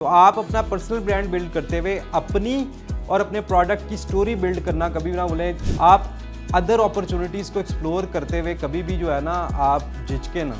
तो आप अपना पर्सनल ब्रांड बिल्ड करते हुए अपनी और अपने प्रोडक्ट की स्टोरी बिल्ड करना कभी भी ना भूलें। आप अदर अपॉर्चुनिटीज़ को एक्सप्लोर करते हुए कभी भी जो है ना आप झिझके ना,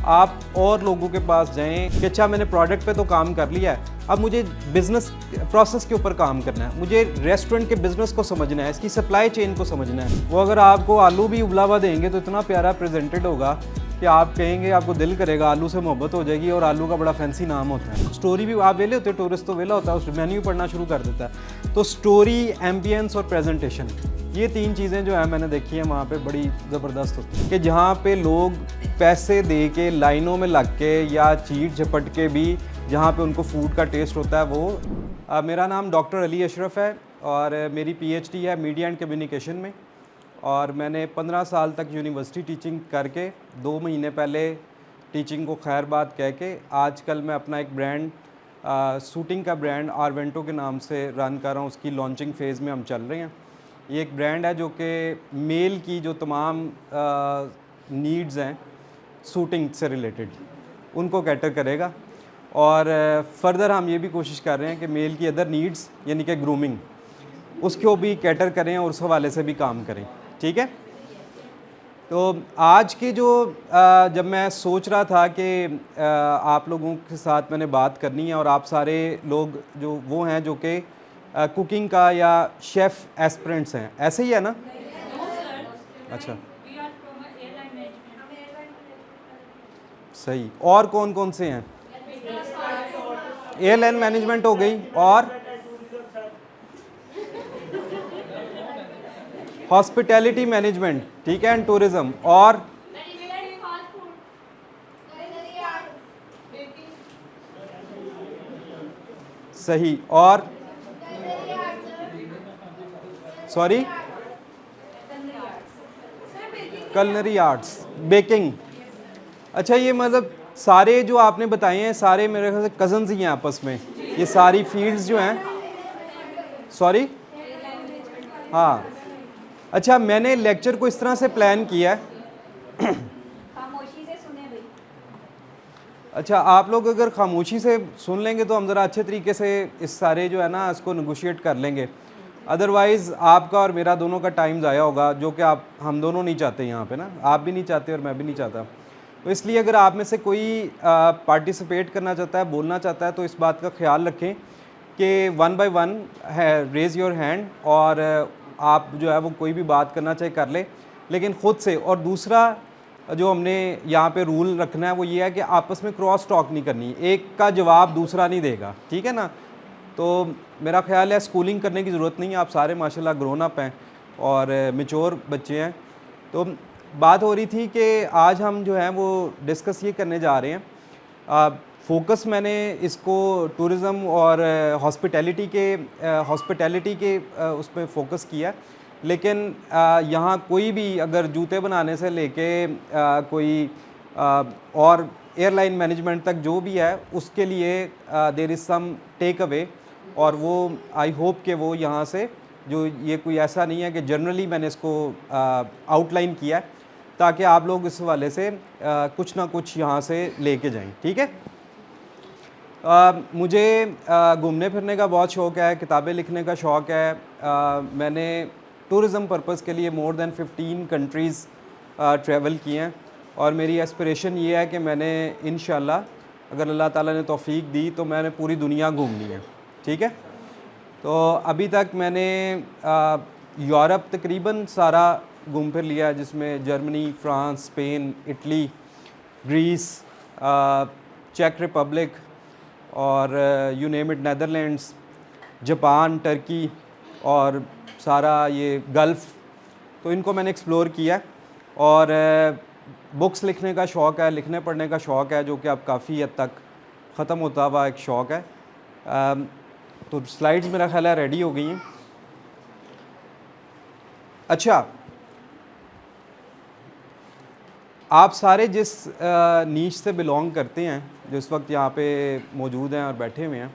आप और लोगों के पास जाएं कि अच्छा मैंने प्रोडक्ट पे तो काम कर लिया है, अब मुझे बिजनेस प्रोसेस के ऊपर काम करना है, मुझे रेस्टोरेंट के बिजनेस को समझना है, इसकी सप्लाई चेन को समझना है। वो अगर आपको आलू भी उबला हुआ देंगे तो इतना प्यारा प्रेजेंटेड होगा कि आप कहेंगे, आपको दिल करेगा, आलू से मोहब्बत हो जाएगी। और आलू का बड़ा फैंसी नाम होता है। स्टोरी भी आप वेले होते, टूरिस्ट तो वेला होता है, उस मेन्यू पढ़ना शुरू कर देता है। तो स्टोरी, एम्बियंस और प्रेजेंटेशन, ये तीन चीज़ें जो है मैंने देखी हैं वहाँ पे बड़ी ज़बरदस्त होती है कि जहाँ पे लोग पैसे दे के लाइनों में लग के या चीट झपट के भी जहाँ पे उनको फूड का टेस्ट होता है वो। मेरा नाम डॉक्टर अली अशरफ है और मेरी पीएचडी है मीडिया एंड कम्युनिकेशन में। और मैंने 15 साल तक यूनिवर्सिटी टीचिंग करके 2 महीने पहले टीचिंग को खैर बात कह के आजकल मैं अपना एक ब्रांड शूटिंग का ब्रांड आरवेंटो के नाम से रन कर रहा हूँ। उसकी लॉन्चिंग फ़ेज़ में हम चल रहे हैं। ये एक ब्रांड है जो कि मेल की जो तमाम नीड्स हैं शूटिंग से रिलेटेड उनको कैटर करेगा। और फर्दर हम ये भी कोशिश कर रहे हैं कि मेल की अदर नीड्स यानी कि ग्रूमिंग उसको भी कैटर करें और उस हवाले से भी काम करें। ठीक है। तो आज के जो जब मैं सोच रहा था कि आप लोगों के साथ मैंने बात करनी है और आप सारे लोग जो वो हैं जो कि कुकिंग का या शेफ़ एस्पिरेंट्स हैं, ऐसे ही है ना? अच्छा, सही। और कौन कौन से हैं? एयरलाइन मैनेजमेंट हो गई और हॉस्पिटैलिटी मैनेजमेंट, ठीक है, एंड टूरिज्म और सही। और सॉरी, कलनरी आर्ट्स, बेकिंग। अच्छा, ये मतलब सारे जो आपने बताए हैं सारे मेरे ख्याल से कज़न्स ही हैं आपस में, ये सारी फील्ड्स जो हैं। सॉरी, हाँ। अच्छा, मैंने लेक्चर को इस तरह से प्लान किया है खामोशी से सुने भाई। अच्छा, आप लोग अगर खामोशी से सुन लेंगे तो हम ज़रा अच्छे तरीके से इस सारे जो है ना इसको नेगोशिएट कर लेंगे। अदरवाइज़ आपका और मेरा दोनों का टाइम ज़ाया होगा, जो कि हम दोनों नहीं चाहते यहाँ पे ना, आप भी नहीं चाहते और मैं भी नहीं चाहता। तो इसलिए अगर आप में से कोई पार्टिसिपेट करना चाहता है, बोलना चाहता है, तो इस बात का ख्याल रखें कि 1 बाय 1 है, रेज़ योर हैंड, और आप जो है वो कोई भी बात करना चाहे कर ले, लेकिन ख़ुद से। और दूसरा जो हमने यहाँ पे रूल रखना है वो ये है कि आपस में क्रॉस टॉक नहीं करनी, एक का जवाब दूसरा नहीं देगा, ठीक है ना? तो मेरा ख्याल है स्कूलिंग करने की ज़रूरत नहीं है, आप सारे माशाल्लाह ग्रोन अप हैं और मैच्योर बच्चे हैं। तो बात हो रही थी कि आज हम जो है वो डिस्कस ये करने जा रहे हैं, फोकस मैंने इसको टूरिज़म और हॉस्पिटैलिटी के उस पर फोकस किया। लेकिन यहाँ कोई भी अगर जूते बनाने से लेके कोई और एयरलाइन मैनेजमेंट तक जो भी है उसके लिए there is some take away, और वो आई होप कि वो यहाँ से जो ये कोई ऐसा नहीं है कि जनरली मैंने इसको आउटलाइन किया है ताकि आप लोग इस हवाले से कुछ ना कुछ यहाँ से लेके जाएं। ठीक है। मुझे घूमने फिरने का बहुत शौक़ है, किताबें लिखने का शौक़ है। मैंने टूरिज़म पर्पज़ के लिए मोर दैन 15 कंट्रीज़ ट्रैवल किए हैं और मेरी एस्पिरेशन ये है कि मैंने इंशाल्लाह अगर अल्लाह ताला ने तौफ़ीक दी तो मैंने पूरी दुनिया घूमनी है। ठीक है। तो अभी तक मैंने यूरोप तकरीबन सारा घूम फिर लिया, जिसमें Germany, France, Spain, Italy, Greece, चेक रिपब्लिक और you name it, Netherlands, Japan, Turkey और सारा ये गल्फ़। तो इनको मैंने एक्सप्लोर किया। और बुक्स लिखने का शौक़ है, लिखने पढ़ने का शौक़ है, जो कि अब काफ़ी हद तक ख़त्म होता हुआ एक शौक़ है। तो स्लाइड्स मेरा ख्याल है रेडी हो गई हैं। अच्छा, आप सारे जिस नीश से बिलोंग करते हैं, जो इस वक्त यहाँ पे मौजूद हैं और बैठे हुए हैं,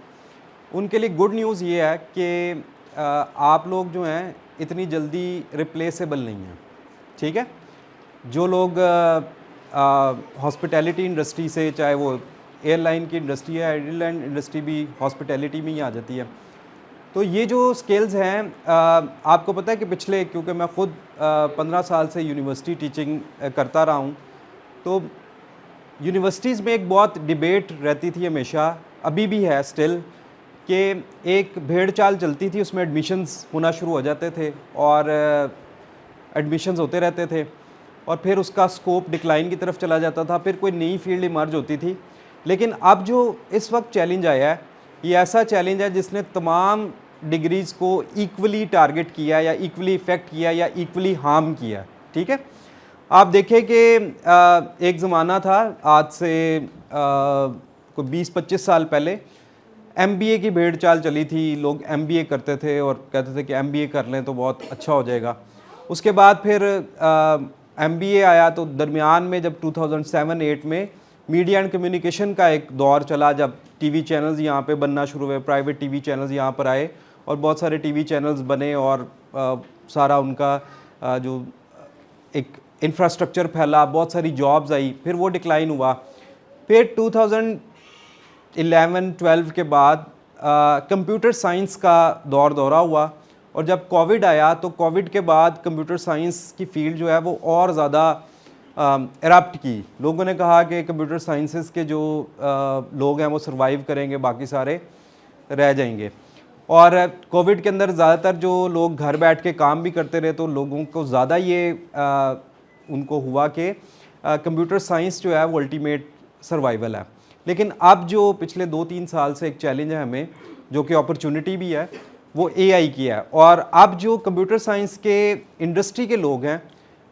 उनके लिए गुड न्यूज़ ये है कि आप लोग जो हैं इतनी जल्दी रिप्लेसेबल नहीं हैं। ठीक है। जो लोग हॉस्पिटैलिटी इंडस्ट्री से, चाहे वो एयरलाइन की इंडस्ट्री है, एयरलाइन इंडस्ट्री भी हॉस्पिटैलिटी में ही आ जाती है। तो ये जो स्किल्स हैं आपको पता है कि पिछले, क्योंकि मैं ख़ुद 15 साल से यूनिवर्सिटी टीचिंग करता रहा हूँ, तो यूनिवर्सिटीज़ में एक बहुत डिबेट रहती थी हमेशा, अभी भी है स्टिल, कि एक भेड़ चाल चलती थी, उसमें एडमिशन्स होना शुरू हो जाते थे और एडमिशन्स होते रहते थे और फिर उसका स्कोप डिक्लाइन की तरफ चला जाता था, फिर कोई नई फील्ड इमर्ज होती थी। लेकिन अब जो इस वक्त चैलेंज आया है, ये ऐसा चैलेंज है जिसने तमाम डिग्रीज़ को इक्वली टारगेट किया या इक्वली इफ़ेक्ट किया या इक्वली हार्म किया। ठीक है, आप देखें कि एक ज़माना था आज से कोई 20-25 साल पहले, MBA की भेड़ चाल चली थी, लोग MBA करते थे और कहते थे कि MBA कर लें तो बहुत अच्छा हो जाएगा। उसके बाद फिर MBA आया, तो दरमियान में जब 2007-8 में मीडिया एंड कम्युनिकेशन का एक दौर चला, जब टीवी चैनल्स यहाँ पे बनना शुरू हुए, प्राइवेट टीवी चैनल्स यहाँ पर आए और बहुत सारे टीवी चैनल्स बने और सारा उनका जो एक इंफ्रास्ट्रक्चर फैला, बहुत सारी जॉब्स आई, फिर वो डिक्लाइन हुआ। फिर 2011-12 के बाद कंप्यूटर साइंस का दौरा हुआ और जब कोविड आया तो कोविड के बाद कंप्यूटर साइंस की फ़ील्ड जो है वो और ज़्यादा एरप्ट की। लोगों ने कहा कि कंप्यूटर साइंसेस के जो लोग हैं वो सर्वाइव करेंगे, बाकी सारे रह जाएंगे। और कोविड के अंदर ज़्यादातर जो लोग घर बैठ के काम भी करते रहे, तो लोगों को ज़्यादा ये उनको हुआ कि कंप्यूटर साइंस जो है वो अल्टीमेट सर्वाइवल है। लेकिन अब जो पिछले 2-3 साल से एक चैलेंज है हमें, जो कि अपॉर्चुनिटी भी है, वो AI की है। और अब जो कंप्यूटर साइंस के इंडस्ट्री के लोग हैं,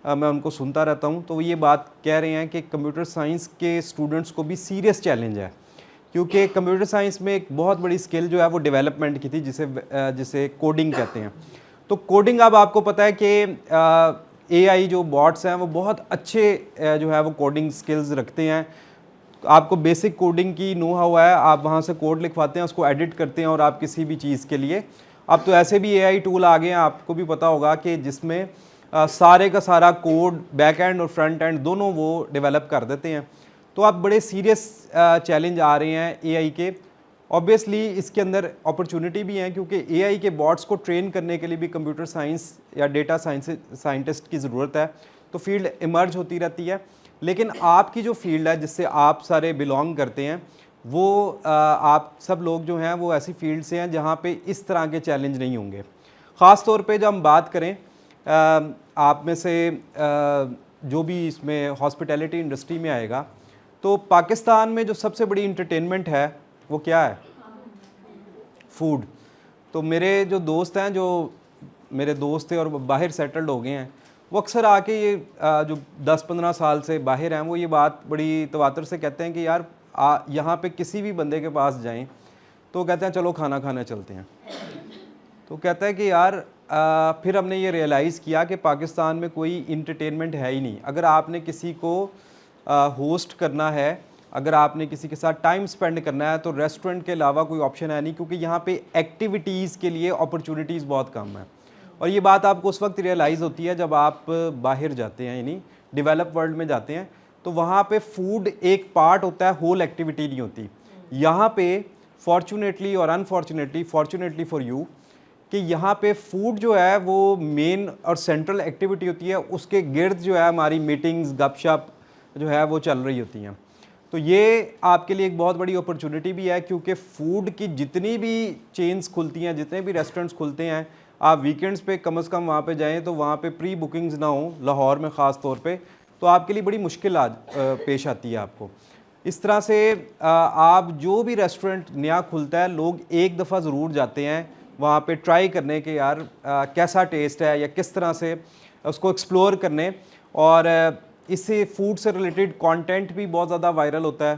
मैं उनको सुनता रहता हूँ, तो वो ये बात कह रहे हैं कि कंप्यूटर साइंस के स्टूडेंट्स को भी सीरियस चैलेंज है, क्योंकि कंप्यूटर साइंस में एक बहुत बड़ी स्किल जो है वो डेवलपमेंट की थी, जिसे कोडिंग कहते हैं। तो कोडिंग, अब आपको पता है कि AI जो बॉट्स हैं वो बहुत अच्छे जो है वो कोडिंग स्किल्स रखते हैं। आपको बेसिक कोडिंग की नो हाउ है, आप वहाँ से कोड लिखवाते हैं, उसको एडिट करते हैं और आप किसी भी चीज़ के लिए, अब तो ऐसे भी AI टूल आ गए हैं, आपको भी पता होगा, कि जिसमें सारे का सारा कोड बैक एंड और फ्रंट एंड दोनों वो डेवलप कर देते हैं। तो अब बड़े सीरियस चैलेंज आ रहे हैं AI के। ऑब्वियसली इसके अंदर अपॉर्चुनिटी भी है, क्योंकि AI के बॉट्स को ट्रेन करने के लिए भी कंप्यूटर साइंस या डेटा साइंटिस्ट की ज़रूरत है, तो फील्ड इमर्ज होती रहती है। लेकिन आपकी जो फील्ड है जिससे आप सारे बिलोंग करते हैं, वो आप सब लोग जो हैं वो ऐसी फील्ड से हैं जहाँ पे इस तरह के चैलेंज नहीं होंगे। ख़ास तौर पे जब हम बात करें आप में से जो भी इसमें हॉस्पिटैलिटी इंडस्ट्री में आएगा, तो पाकिस्तान में जो सबसे बड़ी इंटरटेनमेंट है वो क्या है? फूड। तो मेरे जो दोस्त हैं, जो मेरे दोस्त थे और बाहर सेटल्ड हो गए हैं, वो अक्सर आके ये जो 10-15 साल से बाहर हैं, वो ये बात बड़ी तवातर से कहते हैं कि यार यहाँ पे किसी भी बंदे के पास जाएं तो कहते हैं चलो खाना खाने चलते हैं। तो कहता है कि यार फिर हमने ये रियलाइज़ किया कि पाकिस्तान में कोई इंटरटेनमेंट है ही नहीं। अगर आपने किसी को होस्ट करना है, अगर आपने किसी के साथ टाइम स्पेंड करना है, तो रेस्टोरेंट के अलावा कोई ऑप्शन है नहीं, क्योंकि यहाँ पे एक्टिविटीज़ के लिए अपॉर्चुनिटीज़ बहुत कम है। और ये बात आपको उस वक्त रियलाइज़ होती है जब आप बाहर जाते हैं, यानी डेवलप वर्ल्ड में जाते हैं, तो वहाँ पे फूड एक पार्ट होता है, होल एक्टिविटी नहीं होती। यहाँ पे फॉर्चुनेटली और अनफॉर्चुनेटली, फॉर्चुनेटली फॉर यू, कि यहाँ पे फूड जो है वो मेन और सेंट्रल एक्टिविटी होती है, उसके गिर्द जो है हमारी मीटिंग्स, गपशप जो है वो चल रही होती हैं। तो ये आपके लिए एक बहुत बड़ी अपॉर्चुनिटी भी है, क्योंकि फ़ूड की जितनी भी चेन्स खुलती हैं, जितने भी रेस्टोरेंट्स खुलते हैं, आप वीकेंड्स पे कम से कम वहाँ पे जाएं तो वहाँ पे प्री बुकिंग्स ना हो, लाहौर में ख़ास तौर पे, तो आपके लिए बड़ी मुश्किल पेश आती है आपको। इस तरह से आप जो भी रेस्टोरेंट नया खुलता है, लोग एक दफ़ा ज़रूर जाते हैं वहाँ पे ट्राई करने के, यार कैसा टेस्ट है या किस तरह से उसको एक्सप्लोर करने। और इससे फूड से रिलेटेड कंटेंट भी बहुत ज़्यादा वायरल होता है।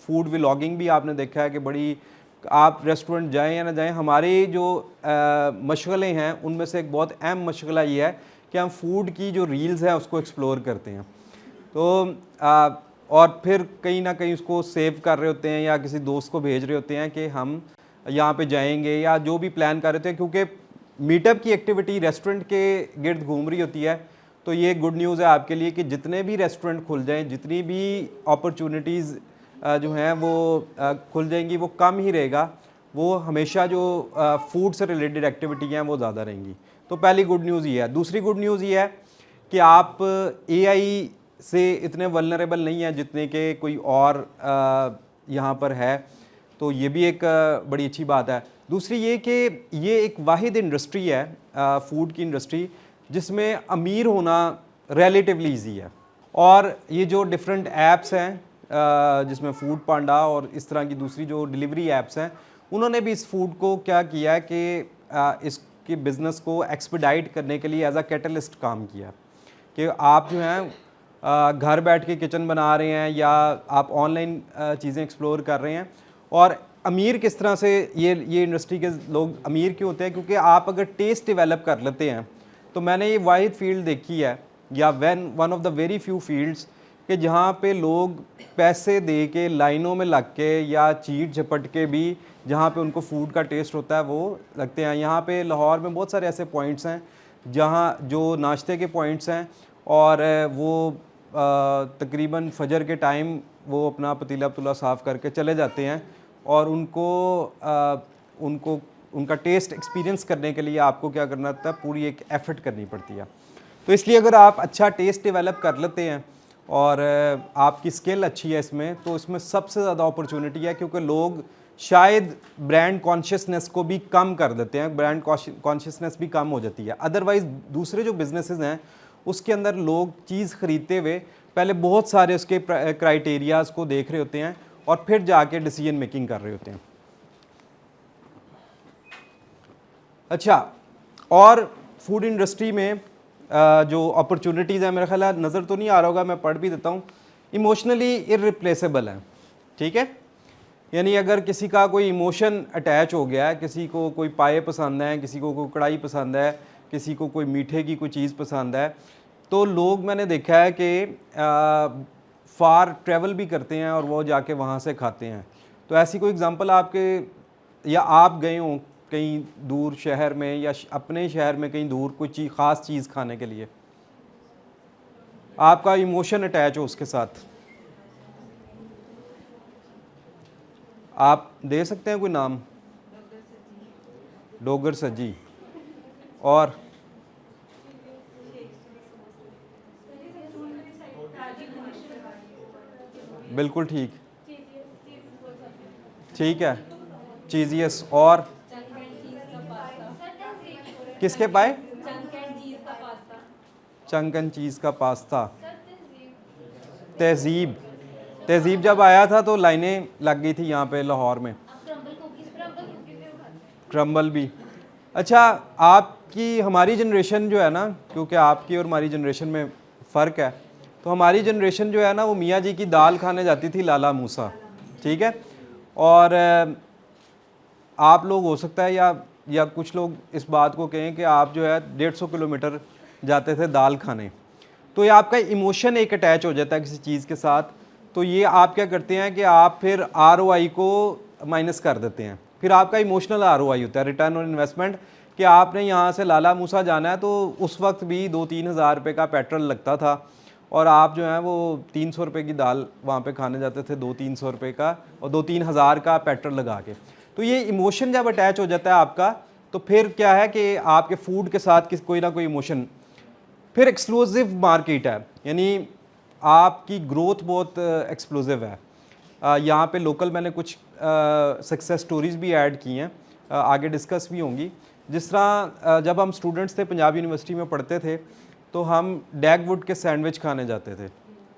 फूड व्लॉगिंग भी आपने देखा है कि बड़ी, आप रेस्टोरेंट जाएं या ना जाएं, हमारे जो मशगले हैं उनमें से एक बहुत अहम मशगला ये है कि हम फूड की जो रील्स हैं उसको एक्सप्लोर करते हैं। तो और फिर कहीं ना कहीं उसको सेव कर रहे होते हैं या किसी दोस्त को भेज रहे होते हैं कि हम यहाँ पे जाएंगे, या जो भी प्लान कर रहे थे, क्योंकि मीटअप की एक्टिविटी रेस्टोरेंट के गिर्द घूम रही होती है। तो ये गुड न्यूज़ है आपके लिए कि जितने भी रेस्टोरेंट खुल जाएं, जितनी भी अपॉर्चुनिटीज़ जो हैं वो खुल जाएंगी, वो कम ही रहेगा, वो हमेशा जो फूड से रिलेटेड एक्टिविटी हैं वो ज़्यादा रहेंगी। तो पहली गुड न्यूज़ ये है। दूसरी गुड न्यूज़ ये है कि आप एआई से इतने वल्नरेबल नहीं हैं जितने के कोई और यहाँ पर है, तो ये भी एक बड़ी अच्छी बात है। दूसरी ये कि ये एक वाहिद इंडस्ट्री है फूड की इंडस्ट्री जिसमें अमीर होना रिलेटिवली ईजी है। और ये जो डिफरेंट ऐप्स हैं जिसमें फूड पांडा और इस तरह की दूसरी जो डिलीवरी ऐप्स हैं, उन्होंने भी इस फूड को क्या किया है कि इसके बिज़नेस को एक्सपेडाइट करने के लिए एज अ कैटलिस्ट काम किया कि आप जो हैं घर बैठ के किचन बना रहे हैं या आप ऑनलाइन चीज़ें एक्सप्लोर कर रहे हैं। और अमीर किस तरह से ये इंडस्ट्री के लोग अमीर क्यों होते हैं? क्योंकि आप अगर टेस्ट डेवलप कर लेते हैं, तो मैंने ये वाहिद फील्ड देखी है या one of the very few fields कि जहाँ पे लोग पैसे दे के लाइनों में लग के या चीट झपट के भी जहाँ पे उनको फूड का टेस्ट होता है वो लगते हैं। यहाँ पे लाहौर में बहुत सारे ऐसे पॉइंट्स हैं जहाँ जो नाश्ते के पॉइंट्स हैं और वो तकरीबन फजर के टाइम वो अपना पतीला पतूला साफ़ करके चले जाते हैं और उनका टेस्ट एक्सपीरियंस करने के लिए आपको क्या करना होता है, पूरी एक एफर्ट करनी पड़ती है। तो इसलिए अगर आप अच्छा टेस्ट डेवलप कर लेते हैं और आपकी स्किल अच्छी है इसमें, तो इसमें सबसे ज़्यादा अपॉर्चुनिटी है, क्योंकि लोग शायद ब्रांड कॉन्शियसनेस को भी कम कर देते हैं, ब्रांड कॉन्शियसनेस भी कम हो जाती है। अदरवाइज़ दूसरे जो बिजनेसेस हैं उसके अंदर लोग चीज़ ख़रीदते हुए पहले बहुत सारे उसके क्राइटेरियाज़ को देख रहे होते हैं और फिर जाके डिसीजन मेकिंग कर रहे होते हैं। अच्छा, और फूड इंडस्ट्री में जो अपॉर्चुनिटीज़ हैं, मेरा ख्याल है नज़र तो नहीं आ रहा होगा, मैं पढ़ भी देता हूँ। इमोशनली इररिप्लेसेबल है, ठीक है। यानी अगर किसी का कोई इमोशन अटैच हो गया है, किसी को कोई पाए पसंद है, किसी को कोई कढ़ाई पसंद है, किसी को कोई मीठे की कोई चीज़ पसंद है, तो लोग मैंने देखा है कि फार ट्रैवल भी करते हैं और वो जाके वहाँ से खाते हैं। तो ऐसी कोई एग्ज़ाम्पल आपके या आप गए हों कहीं दूर शहर में या अपने शहर में कहीं दूर कोई ख़ास चीज़ खाने के लिए, आपका इमोशन अटैच हो उसके साथ, आप दे सकते हैं कोई नाम? डोगर सज्जी। और बिल्कुल ठीक, ठीक है, चीज़ियस। और किसके पाए? चंक एंड चीज़ का पास्ता। तहजीब, तहजीब जब आया था तो लाइनें लग गई थी यहाँ पे लाहौर में। क्रम्बल भी। अच्छा, आपकी हमारी जनरेशन जो है ना, क्योंकि आपकी और हमारी जनरेशन में फ़र्क है, तो हमारी जनरेशन जो है ना वो मियाँ जी की दाल खाने जाती थी लाला मूसा, ठीक है। और आप लोग हो सकता है या कुछ लोग इस बात को कहें कि आप जो है 150 किलोमीटर जाते थे दाल खाने। तो ये आपका इमोशन एक अटैच हो जाता है किसी चीज़ के साथ, तो ये आप क्या करते हैं कि आप फिर ROI को माइनस कर देते हैं, फिर आपका इमोशनल ROI होता है, रिटर्न ऑन इन्वेस्टमेंट, कि आपने यहाँ से लाला मूसा जाना है तो उस वक्त भी 2-3 हज़ार रुपये का पेट्रोल लगता था और आप जो है वो 300 रुपये की दाल वहाँ पे खाने जाते थे 200-300 रुपये का और 2-3 हज़ार का पेट्रोल लगा के। तो ये इमोशन जब अटैच हो जाता है आपका, तो फिर क्या है कि आपके फूड के साथ कोई ना कोई इमोशन। फिर एक्सक्लूसिव मार्केट है, यानी आपकी ग्रोथ बहुत एक्सप्लोसिव है। यहाँ पे लोकल मैंने कुछ सक्सेस स्टोरीज़ भी ऐड की हैं, आगे डिस्कस भी होंगी। जिस तरह जब हम स्टूडेंट्स थे, पंजाब यूनिवर्सिटी में पढ़ते थे, तो हम डैगवुड के सैंडविच खाने जाते थे,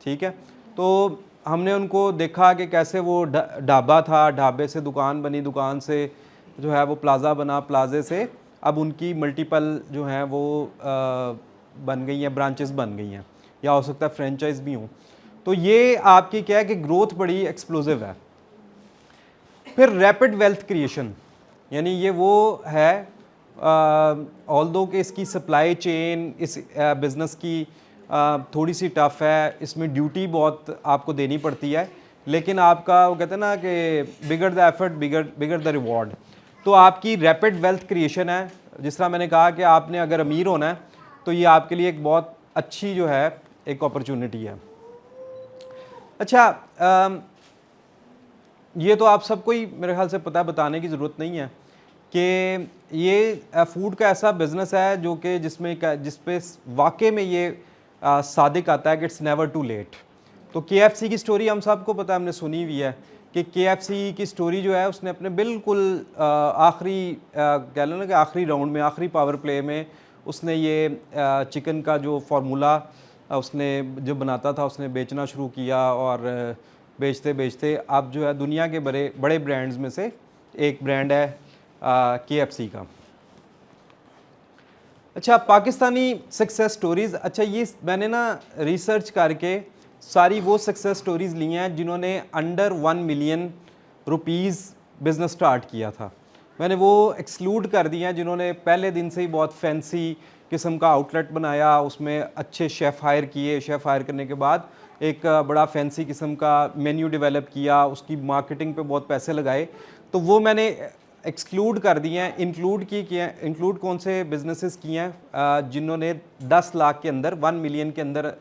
ठीक है। तो हमने उनको देखा कि कैसे वो ढाबा था, ढाबे से दुकान बनी, दुकान से जो है वो प्लाज़ा बना, प्लाज़े से अब उनकी मल्टीपल जो हैं वो बन गई हैं, ब्रांचेस बन गई हैं, या हो सकता है फ्रेंचाइज भी हों। तो ये आपकी क्या है कि ग्रोथ बड़ी एक्सप्लोसिव है। फिर रैपिड वेल्थ क्रिएशन, यानी ये वो है ऑल्दो कि इसकी सप्लाई चेन इस बिज़नेस की थोड़ी सी टफ़ है, इसमें ड्यूटी बहुत आपको देनी पड़ती है, लेकिन आपका वो कहते हैं ना कि bigger the effort bigger the reward. तो आपकी रैपिड वेल्थ क्रिएशन है। जिस तरह मैंने कहा कि आपने अगर अमीर होना है तो ये आपके लिए एक बहुत अच्छी जो है एक अपॉर्चुनिटी है। अच्छा, ये तो आप सबको ही मेरे ख्याल से पता है, बताने की ज़रूरत नहीं है कि ये फूड का ऐसा बिज़नेस है जो कि जिस पे वाकई में ये सादिक आता है कि इट्स नेवर टू लेट। तो KFC की स्टोरी हम सबको पता है, हमने सुनी हुई है कि KFC की स्टोरी जो है उसने अपने बिल्कुल आखिरी कह लो ना कि आखिरी राउंड में, आखिरी पावर प्ले में उसने ये चिकन का जो फार्मूला उसने जो बनाता था उसने बेचना शुरू किया, और बेचते बेचते अब जो है दुनिया के बड़े बड़े ब्रांड्स में से एक ब्रांड है KFC का। अच्छा, पाकिस्तानी सक्सेस स्टोरीज़, अच्छा ये मैंने ना रिसर्च करके सारी वो सक्सेस स्टोरीज़ ली हैं जिन्होंने under 1 million rupees business start किया था। मैंने वो एक्सक्लूड कर दिए हैं जिन्होंने पहले दिन से ही बहुत फैंसी किस्म का आउटलेट बनाया, उसमें अच्छे शेफ़ हायर किए, शेफ़ हायर करने के बाद एक बड़ा फैंसी किस्म का मेन्यू डेवलप किया, उसकी मार्केटिंग पे बहुत पैसे लगाए, तो वो मैंने एक्सक्लूड कर दिए हैं। इंक्लूड कौन से बिजनेसेस किए हैं जिन्होंने 10 लाख के अंदर, 1 मिलियन के अंदर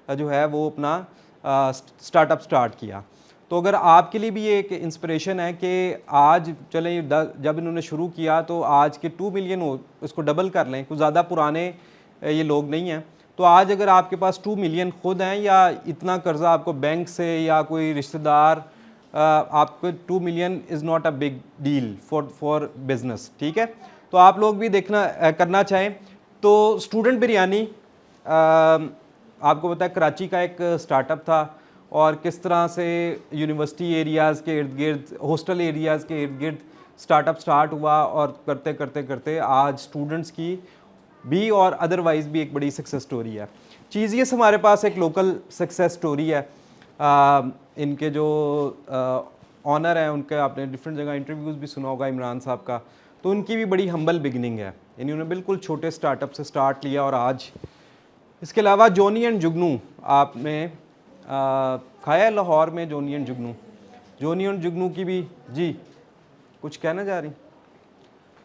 जो है वो अपना स्टार्टअप स्टार्ट किया। तो अगर आपके लिए भी ये एक इंस्पिरेशन है कि आज चलें, जब इन्होंने शुरू किया तो आज के 2 मिलियन हो, इसको डबल कर लें, कुछ ज़्यादा पुराने ये लोग नहीं हैं, तो आज अगर आपके पास 2 मिलियन खुद हैं या इतना कर्जा आपको बैंक से या कोई रिश्तेदार, आपको 2 million is not a big deal for business, ठीक है। तो आप लोग भी देखना करना चाहें तो स्टूडेंट बिरयानी, आपको पता है कराची का एक स्टार्टअप था, और किस तरह से यूनिवर्सिटी एरियाज़ के इर्द गिर्द, हॉस्टल एरियाज़ के इर्द गिर्द स्टार्टअप स्टार्ट हुआ, और करते करते करते आज स्टूडेंट्स की भी और अदरवाइज़ भी एक बड़ी सक्सेस स्टोरी है। चीज़ियस हमारे पास एक लोकल सक्सेस स्टोरी है। इनके जो ऑनर हैं उनके आपने डिफरेंट जगह इंटरव्यूज़ भी सुना होगा इमरान साहब का, तो उनकी भी बड़ी हम्बल बिगनिंग है, इन्होंने बिल्कुल छोटे स्टार्टअप से स्टार्ट लिया और आज। इसके अलावा जोनी एंड जुगनू, आपने खाया है लाहौर में जोनी एंड जुगनू? जोनी एंड जुगनू की भी, जी कुछ कहना चाह रही?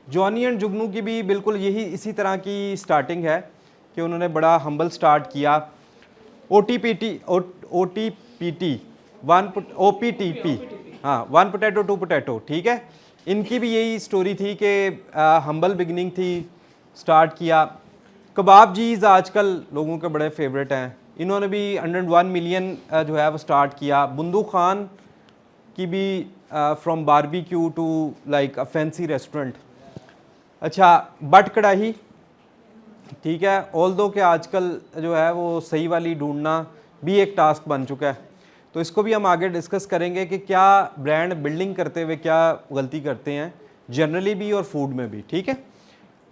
जॉनी एंड जुगनू की भी बिल्कुल यही इसी तरह की स्टार्टिंग है कि उन्होंने बड़ा हम्बल स्टार्ट किया। OTPT, हाँ, 1 पोटैटो 2 पोटैटो, ठीक है। इनकी भी यही स्टोरी थी कि हम्बल बिगनिंग थी, स्टार्ट किया। कबाब जीज़ आजकल लोगों के बड़े फेवरेट हैं, इन्होंने भी अंडर 1 मिलियन जो है वो स्टार्ट किया। बुंदू खान की भी from barbecue to like a fancy restaurant. अच्छा, बट कढ़ाई, ठीक है, ऑल्दो कि आजकल जो है वो सही वाली ढूंढना भी एक टास्क बन चुका है, तो इसको भी हम आगे डिस्कस करेंगे कि क्या ब्रांड बिल्डिंग करते हुए क्या गलती करते हैं जनरली भी और फूड में भी, ठीक है।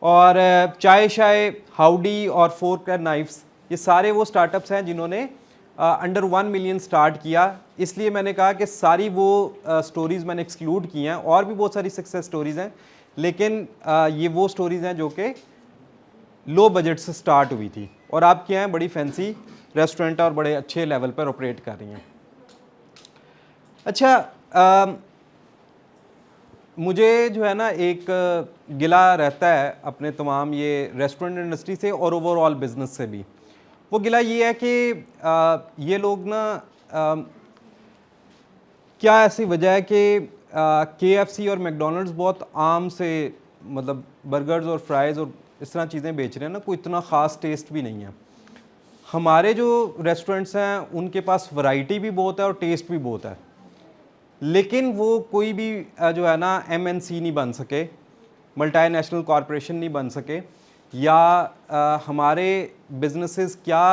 और चाय शाय, हाउडी और फोर्क एंड नाइफ्स, ये सारे वो स्टार्टअप्स हैं जिन्होंने अंडर 1 मिलियन स्टार्ट किया। इसलिए मैंने कहा कि सारी वो स्टोरीज़ मैंने एक्सक्लूड की हैं, और भी बहुत सारी सक्सेस स्टोरीज़ हैं, लेकिन ये वो स्टोरीज़ हैं जो कि लो बजट से स्टार्ट हुई थी और आप क्या हैं बड़ी फैंसी रेस्टोरेंट और बड़े अच्छे लेवल पर ऑपरेट कर रही हैं। अच्छा, मुझे जो है ना एक गिला रहता है अपने तमाम ये रेस्टोरेंट इंडस्ट्री से और ओवरऑल बिजनेस से भी। वो गिला ये है कि ये लोग ना क्या ऐसी वजह है कि KFC और मैकडोनल्ड्स बहुत आम से मतलब बर्गर्स और फ्राइज़ और इस तरह चीज़ें बेच रहे हैं ना, कोई इतना ख़ास टेस्ट भी नहीं है। हमारे जो रेस्टोरेंट्स हैं उनके पास वैरायटी भी बहुत है और टेस्ट भी बहुत है, लेकिन वो कोई भी जो है ना MNC नहीं बन सके, मल्टीनेशनल कॉरपोरेशन नहीं बन सके, या हमारे बिजनेसेस क्या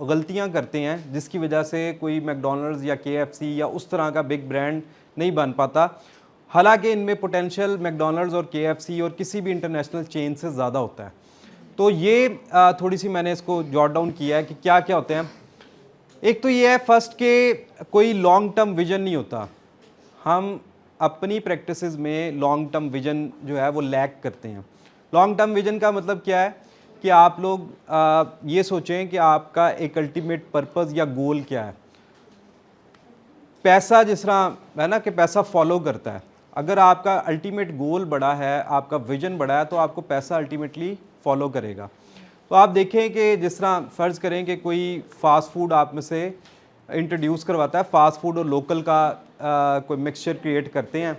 गलतियां करते हैं जिसकी वजह से कोई मैकडोनल्ड्स या KFC या उस तरह का बिग ब्रांड नहीं बन पाता। हालांकि इनमें पोटेंशियल मैकडोनल्ड्स और KFC और किसी भी इंटरनेशनल चेन से ज़्यादा होता है। तो ये थोड़ी सी मैंने इसको जॉट डाउन किया है कि क्या क्या होते हैं। एक तो ये है फर्स्ट के कोई लॉन्ग टर्म विजन नहीं होता, हम अपनी प्रैक्टिसेस में लॉन्ग टर्म विजन जो है वो लैक करते हैं। लॉन्ग टर्म विजन का मतलब क्या है कि आप लोग ये सोचें कि आपका एक अल्टीमेट पर्पस या गोल क्या है। पैसा जिस तरह है ना कि पैसा फॉलो करता है, अगर आपका अल्टीमेट गोल बड़ा है, आपका विजन बड़ा है, तो आपको पैसा अल्टीमेटली फॉलो करेगा। तो आप देखें कि जिस तरह फ़र्ज़ करें कि कोई फ़ास्ट फूड आप में से इंट्रोड्यूस करवाता है, फ़ास्ट फूड और लोकल का कोई मिक्सचर क्रिएट करते हैं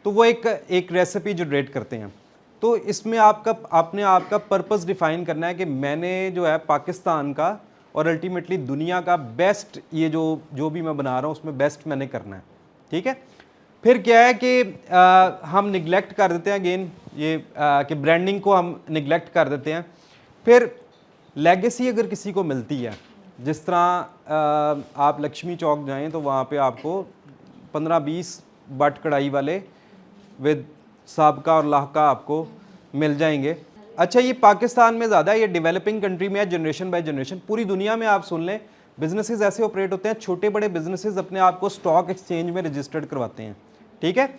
तो वो एक रेसिपी जनरेट करते हैं। तो इसमें आपने आपका पर्पस डिफाइन करना है कि मैंने जो है पाकिस्तान का और अल्टीमेटली दुनिया का बेस्ट, ये जो भी मैं बना रहा हूँ उसमें बेस्ट मैंने करना है, ठीक है। फिर क्या है कि हम निगलेक्ट कर देते हैं अगेन ये कि ब्रांडिंग को हम निगलेक्ट कर देते हैं। फिर लेगेसी अगर किसी को मिलती है, जिस तरह आप लक्ष्मी चौक जाएं तो वहाँ पे आपको 15-20 बट कढ़ाई वाले विद साबका और लाहका आपको मिल जाएंगे। अच्छा, ये पाकिस्तान में ज़्यादा, ये डेवलपिंग कंट्री में है, जनरेशन बाय जनरेशन। पूरी दुनिया में आप सुन लें बिजनेसेस ऐसे ऑपरेट होते हैं, छोटे बड़े बिजनेसेस अपने आप को स्टॉक एक्सचेंज में रजिस्टर्ड करवाते हैं, ठीक है,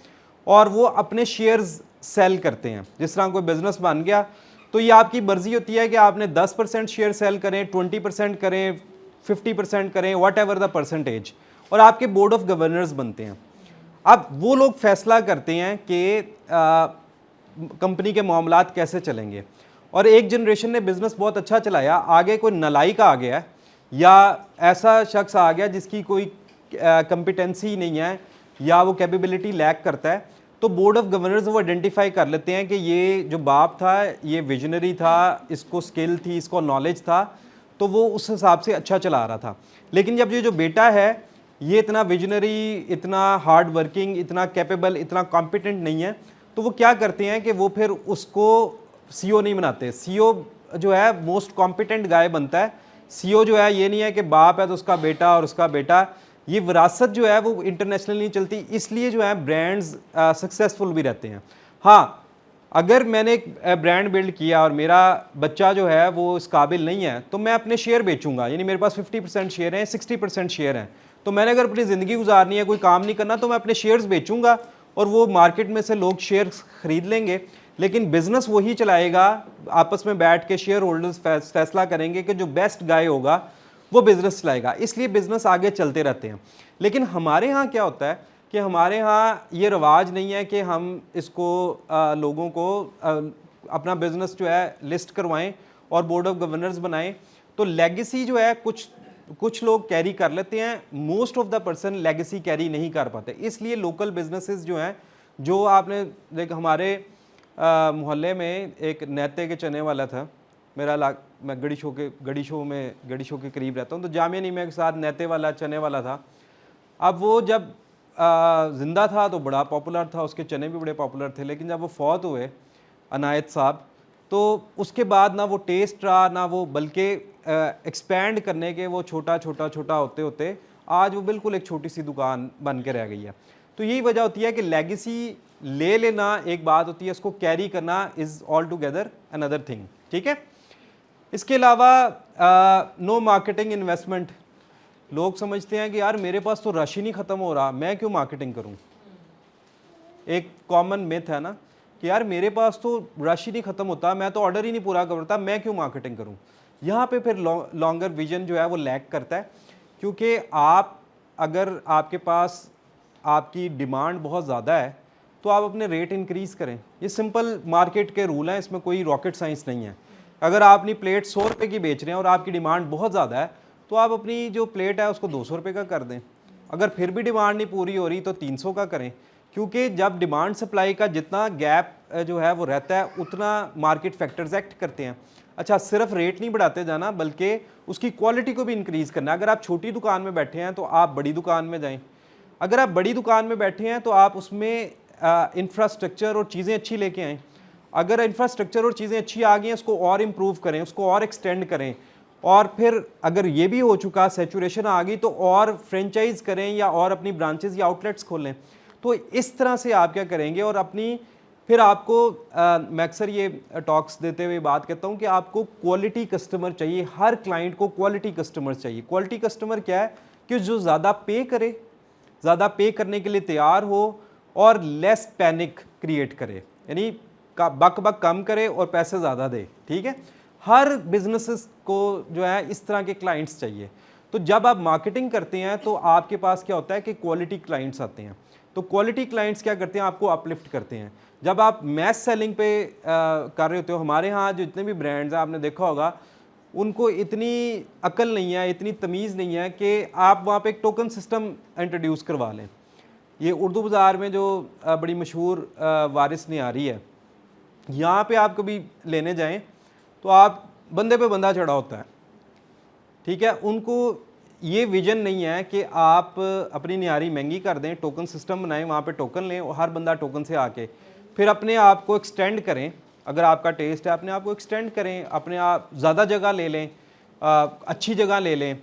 और वो अपने शेयर्स सेल करते हैं। जिस तरह कोई बिजनेस बन गया तो ये आपकी मर्जी होती है कि आपने 10% शेयर सेल करें, 20% करें, 50% करें, वट एवर द परसेंटेज, और आपके बोर्ड ऑफ गवर्नर्स बनते हैं। अब वो लोग फैसला करते हैं कि कंपनी के मामलात कैसे चलेंगे। और एक जनरेशन ने बिजनेस बहुत अच्छा चलाया, आगे कोई नलायक आ गया या ऐसा शख्स आ गया जिसकी कोई कंपिटेंसी नहीं है या वो कैपेबिलिटी लैक करता है, तो बोर्ड ऑफ गवर्नर्स वो आइडेंटिफाई कर लेते हैं कि ये जो बाप था ये विजनरी था, इसको स्किल थी, इसको नॉलेज था, तो वो उस हिसाब से अच्छा चला रहा था। लेकिन जब ये जो बेटा है ये इतना विजनरी, इतना हार्ड वर्किंग, इतना कैपेबल, इतना कॉम्पिटेंट नहीं है, तो वो क्या करते हैं कि वो फिर उसको सीईओ नहीं बनाते। सीईओ जो है मोस्ट कॉम्पिटेंट गाय बनता है। सीईओ जो है ये नहीं है कि बाप है तो उसका बेटा और उसका बेटा, ये विरासत जो है वो इंटरनेशनल नहीं चलती, इसलिए जो है ब्रांड्स सक्सेसफुल भी रहते हैं। हाँ, अगर मैंने एक ब्रांड बिल्ड किया और मेरा बच्चा जो है वो इस काबिल नहीं है तो मैं अपने शेयर बेचूंगा, यानी मेरे पास 50% शेयर हैं, 60% शेयर हैं, तो मैंने अगर अपनी ज़िंदगी गुजारनी है, कोई काम नहीं करना, तो मैं अपने शेयर्स बेचूंगा और वो मार्केट में से लोग शेयर्स खरीद लेंगे। लेकिन बिजनेस वही चलाएगा, आपस में बैठ के शेयर होल्डर्स फैसला करेंगे कि जो बेस्ट गाय होगा वो बिजनेस चलाएगा, इसलिए बिजनेस आगे चलते रहते हैं। लेकिन हमारे यहाँ क्या होता है कि हमारे यहाँ ये रिवाज नहीं है कि हम इसको लोगों को अपना बिजनेस जो है लिस्ट करवाएं और बोर्ड ऑफ गवर्नर्स बनाएं। तो लेगेसी जो है कुछ लोग कैरी कर लेते हैं, most of the person legacy carry नहीं कर पाते। इसलिए लोकल बिजनेसेस जो हैं, जो आपने देख, हमारे मोहल्ले में एक नैते के चने वाला था, मैं गड़ी शो के करीब रहता हूँ, तो जामिया नीमा के साथ नैते वाला चने वाला था। अब वो जब ज़िंदा था तो बड़ा पॉपुलर था, उसके चने भी बड़े पॉपुलर थे, लेकिन जब वो फौत हुए अनायत साहब, तो उसके बाद ना वो टेस्ट रहा ना वो, बल्कि एक्सपैंड करने के वो छोटा होते होते आज वो बिल्कुल एक छोटी सी दुकान बन के रह गई है। तो यही वजह होती है कि लेगेसी ले लेना एक बात होती है, इसको कैरी करना is all together another thing, ठीक है। इसके अलावा नो मार्केटिंग इन्वेस्टमेंट। लोग समझते हैं कि यार मेरे पास तो रश ही नहीं ख़त्म हो रहा, मैं क्यों मार्केटिंग करूं। एक कॉमन मिथ है ना कि यार मेरे पास तो रश ही नहीं ख़त्म होता, मैं तो ऑर्डर ही नहीं पूरा करता, मैं क्यों मार्केटिंग करूं। यहाँ पे फिर लॉन्गर विजन जो है वो लैक करता है, क्योंकि अगर आपके पास आपकी डिमांड बहुत ज़्यादा है तो आप अपने रेट इंक्रीज़ करें। ये सिंपल मार्केट के रूल हैं, इसमें कोई रॉकेट साइंस नहीं है। अगर आप अपनी प्लेट 100 रुपये की बेच रहे हैं और आपकी डिमांड बहुत ज़्यादा है तो आप अपनी जो प्लेट है उसको 200 रुपये का कर दें। अगर फिर भी डिमांड नहीं पूरी हो रही तो 300 का करें, क्योंकि जब डिमांड सप्लाई का जितना गैप जो है वो रहता है उतना मार्केट फैक्टर्स एक्ट करते हैं। अच्छा, सिर्फ रेट नहीं बढ़ाते जाना बल्कि उसकी क्वालिटी को भी इंक्रीज़ करना। अगर आप छोटी दुकान में बैठे हैं तो आप बड़ी दुकान में जाएँ, अगर आप बड़ी दुकान में बैठे हैं तो आप उसमें इंफ्रास्ट्रक्चर और चीज़ें अच्छी लेके आएँ। अगर इंफ्रास्ट्रक्चर और चीज़ें अच्छी आ गई हैं, उसको और इम्प्रूव करें, उसको और एक्सटेंड करें, और फिर अगर ये भी हो चुका, सैचुरेशन आ गई, तो और फ्रेंचाइज करें या और अपनी ब्रांचेस या आउटलेट्स खोलें। तो इस तरह से आप क्या करेंगे, और फिर आपको मैं अक्सर ये टॉक्स देते हुए बात कहता हूँ कि आपको क्वालिटी कस्टमर चाहिए। हर क्लाइंट को क्वालिटी कस्टमर चाहिए। क्वालिटी कस्टमर क्या है कि जो ज़्यादा पे करे, ज़्यादा पे करने के लिए तैयार हो और लेस पैनिक क्रिएट करे, यानी बक कम करे और पैसे ज़्यादा दे, ठीक है। हर बिजनेसेस को जो है इस तरह के क्लाइंट्स चाहिए। तो जब आप मार्केटिंग करते हैं तो आपके पास क्या होता है कि क्वालिटी क्लाइंट्स आते हैं। तो क्वालिटी क्लाइंट्स क्या करते हैं, आपको अपलिफ्ट करते हैं। जब आप मैस सेलिंग पे कर रहे होते हो, हमारे यहाँ जो जितने भी ब्रांड्स हैं आपने देखा होगा, उनको इतनी अकल नहीं है, इतनी तमीज़ नहीं है कि आप वहाँ पे एक टोकन सिस्टम इंट्रोड्यूस करवा लें। ये उर्दू बाज़ार में जो बड़ी मशहूर वारिस निहारी है, यहाँ पे आप कभी लेने जाएं तो आप बंदे पे बंदा चढ़ा होता है, ठीक है। उनको ये विजन नहीं है कि आप अपनी निहारी महंगी कर दें, टोकन सिस्टम बनाएं, वहाँ पे टोकन लें और हर बंदा टोकन से आके फिर अपने आप को एक्सटेंड करें। अगर आपका टेस्ट है, अपने आप को एक्सटेंड करें, अपने आप ज़्यादा जगह ले लें, अच्छी जगह ले लें,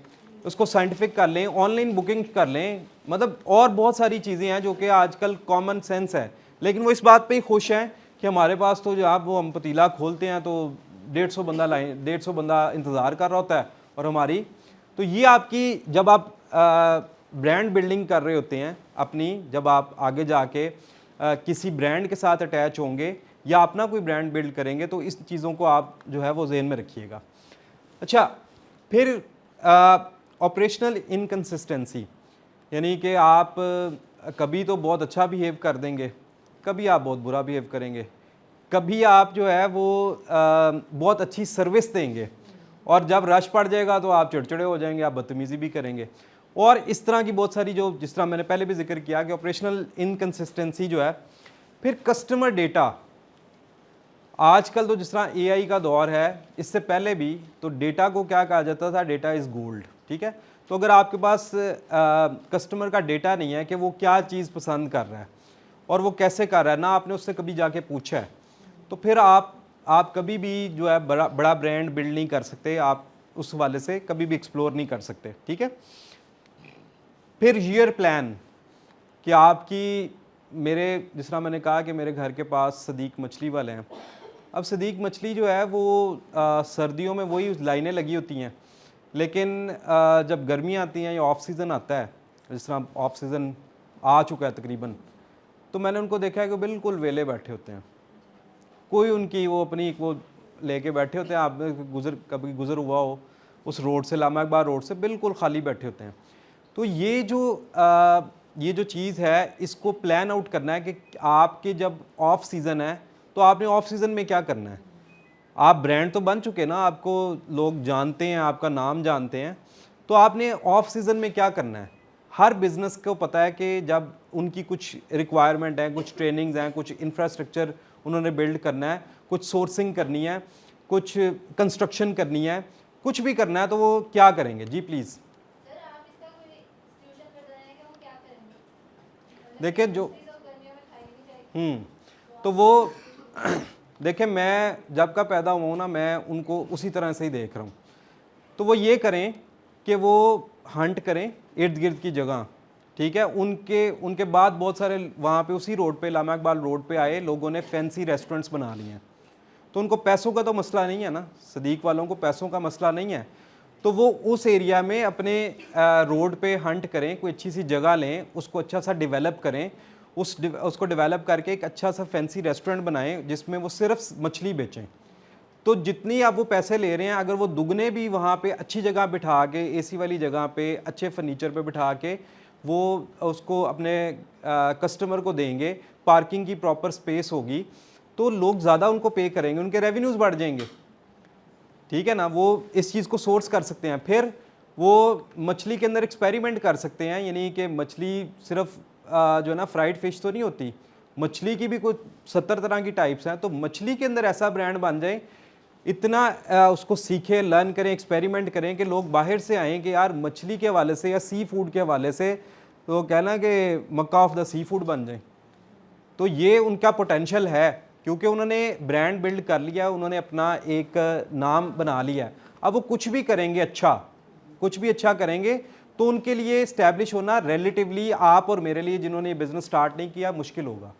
उसको साइंटिफिक कर लें, ऑनलाइन बुकिंग कर लें, मतलब और बहुत सारी चीज़ें हैं जो कि आजकल कॉमन सेंस है। लेकिन वो इस बात पे ही खुश हैं कि हमारे पास तो जो आप वो हम पतीला खोलते हैं तो 150 बंदा लाइन 150 बंदा इंतज़ार कर रहा होता है और हमारी। तो ये आपकी जब आप ब्रांड बिल्डिंग कर रहे होते हैं अपनी, जब आप आगे जाके किसी ब्रांड के साथ अटैच होंगे या अपना कोई ब्रांड बिल्ड करेंगे, तो इस चीज़ों को आप जो है वो ज़हन में रखिएगा। अच्छा, फिर ऑपरेशनल इनकन्सिस्टेंसी, यानी कि आप कभी तो बहुत अच्छा बिहेव कर देंगे, कभी आप बहुत बुरा बिहेव करेंगे, कभी आप जो है वो बहुत अच्छी सर्विस देंगे और जब रश पड़ जाएगा तो आप चिड़चिड़े हो जाएंगे, आप बदतमीज़ी भी करेंगे। और इस तरह की बहुत सारी जो, जिस तरह मैंने पहले भी जिक्र किया कि ऑपरेशनल इनकन्सिस्टेंसी जो है। फिर कस्टमर डेटा, आजकल तो जिस तरह एआई का दौर है, इससे पहले भी तो डेटा को क्या कहा जाता था, डेटा इज़ गोल्ड, ठीक है। तो अगर आपके पास कस्टमर का डेटा नहीं है कि वो क्या चीज़ पसंद कर रहा है और वो कैसे कर रहा है, ना आपने उससे कभी जाके पूछा है, तो फिर आप कभी भी जो है बड़ा ब्रांड बिल्ड नहीं कर सकते, आप उस वाले से कभी भी एक्सप्लोर नहीं कर सकते, ठीक है। फिर ईयर प्लान कि आपकी, मेरे जिस तरह मैंने कहा कि मेरे घर के पास सदीक मछली वाले हैं। अब सदीक मछली जो है वो सर्दियों में वही लाइनें लगी होती हैं, लेकिन जब गर्मी आती हैं या ऑफ सीज़न आता है, जिस तरह ऑफ सीज़न आ चुका है तकरीबन, तो मैंने उनको देखा है कि बिल्कुल वेले बैठे होते हैं, कोई उनकी वो अपनी वो लेके बैठे होते हैं। आप कभी गुज़र हुआ हो उस रोड से, लामा इकबाल रोड से, बिल्कुल खाली बैठे होते हैं। तो ये जो चीज़ है, इसको प्लान आउट करना है कि आपके जब ऑफ सीज़न है तो आपने ऑफ सीज़न में क्या करना है। आप ब्रांड तो बन चुके ना, आपको लोग जानते हैं, आपका नाम जानते हैं, तो आपने ऑफ सीज़न में क्या करना है। हर बिज़नेस को पता है कि जब उनकी कुछ रिक्वायरमेंट है, कुछ ट्रेनिंग्स हैं, कुछ इंफ्रास्ट्रक्चर उन्होंने बिल्ड करना है, कुछ सोर्सिंग करनी है, कुछ कंस्ट्रक्शन करनी है, कुछ भी करना है, तो वो क्या करेंगे। जी प्लीज़। देखिए जो तो वो देखिए, मैं जब का पैदा हुआ हूँ ना, मैं उनको उसी तरह से ही देख रहा हूँ। तो वो ये करें कि वो हंट करें इर्द गिर्द की जगह, ठीक है। उनके बाद बहुत सारे वहाँ पे उसी रोड पे, लामा इकबाल रोड पे आए लोगों ने फैंसी रेस्टोरेंट्स बना लिए हैं। तो उनको पैसों का तो मसला नहीं है ना, सदीक वालों को पैसों का मसला नहीं है, तो वो उस एरिया में अपने रोड पे हंट करें, कोई अच्छी सी जगह लें, उसको अच्छा सा डेवलप करें, उसको डेवलप करके एक अच्छा सा फैंसी रेस्टोरेंट बनाएं जिसमें वो सिर्फ मछली बेचें। तो जितनी आप वो पैसे ले रहे हैं, अगर वो दुगने भी वहाँ पे अच्छी जगह बिठा के, एसी वाली जगह पे, अच्छे फर्नीचर पे बिठा के वो उसको अपने कस्टमर को देंगे, पार्किंग की प्रॉपर स्पेस होगी, तो लोग ज़्यादा उनको पे करेंगे, उनके रेवेन्यूज़ बढ़ जाएंगे, ठीक है ना। वो इस चीज़ को सोर्स कर सकते हैं। फिर वो मछली के अंदर एक्सपेरिमेंट कर सकते हैं, यानी कि मछली सिर्फ जो है ना फ्राइड फिश तो नहीं होती, मछली की भी कुछ 70 तरह की टाइप्स हैं। तो मछली के अंदर ऐसा ब्रांड बन जाए, इतना उसको सीखें, लर्न करें, एक्सपेरिमेंट करें कि लोग बाहर से आएँ कि यार मछली के हवाले से या सी फूड के हवाले से तो कहना कि मक्का ऑफ द सी फूड बन जाए। तो ये उनका पोटेंशियल है, क्योंकि उन्होंने ब्रांड बिल्ड कर लिया, उन्होंने अपना एक नाम बना लिया। अब वो कुछ भी करेंगे अच्छा, कुछ भी अच्छा करेंगे, तो उनके लिए इस्टेब्लिश होना रिलेटिवली आप और मेरे लिए जिन्होंने ये बिज़नेस स्टार्ट नहीं किया मुश्किल होगा।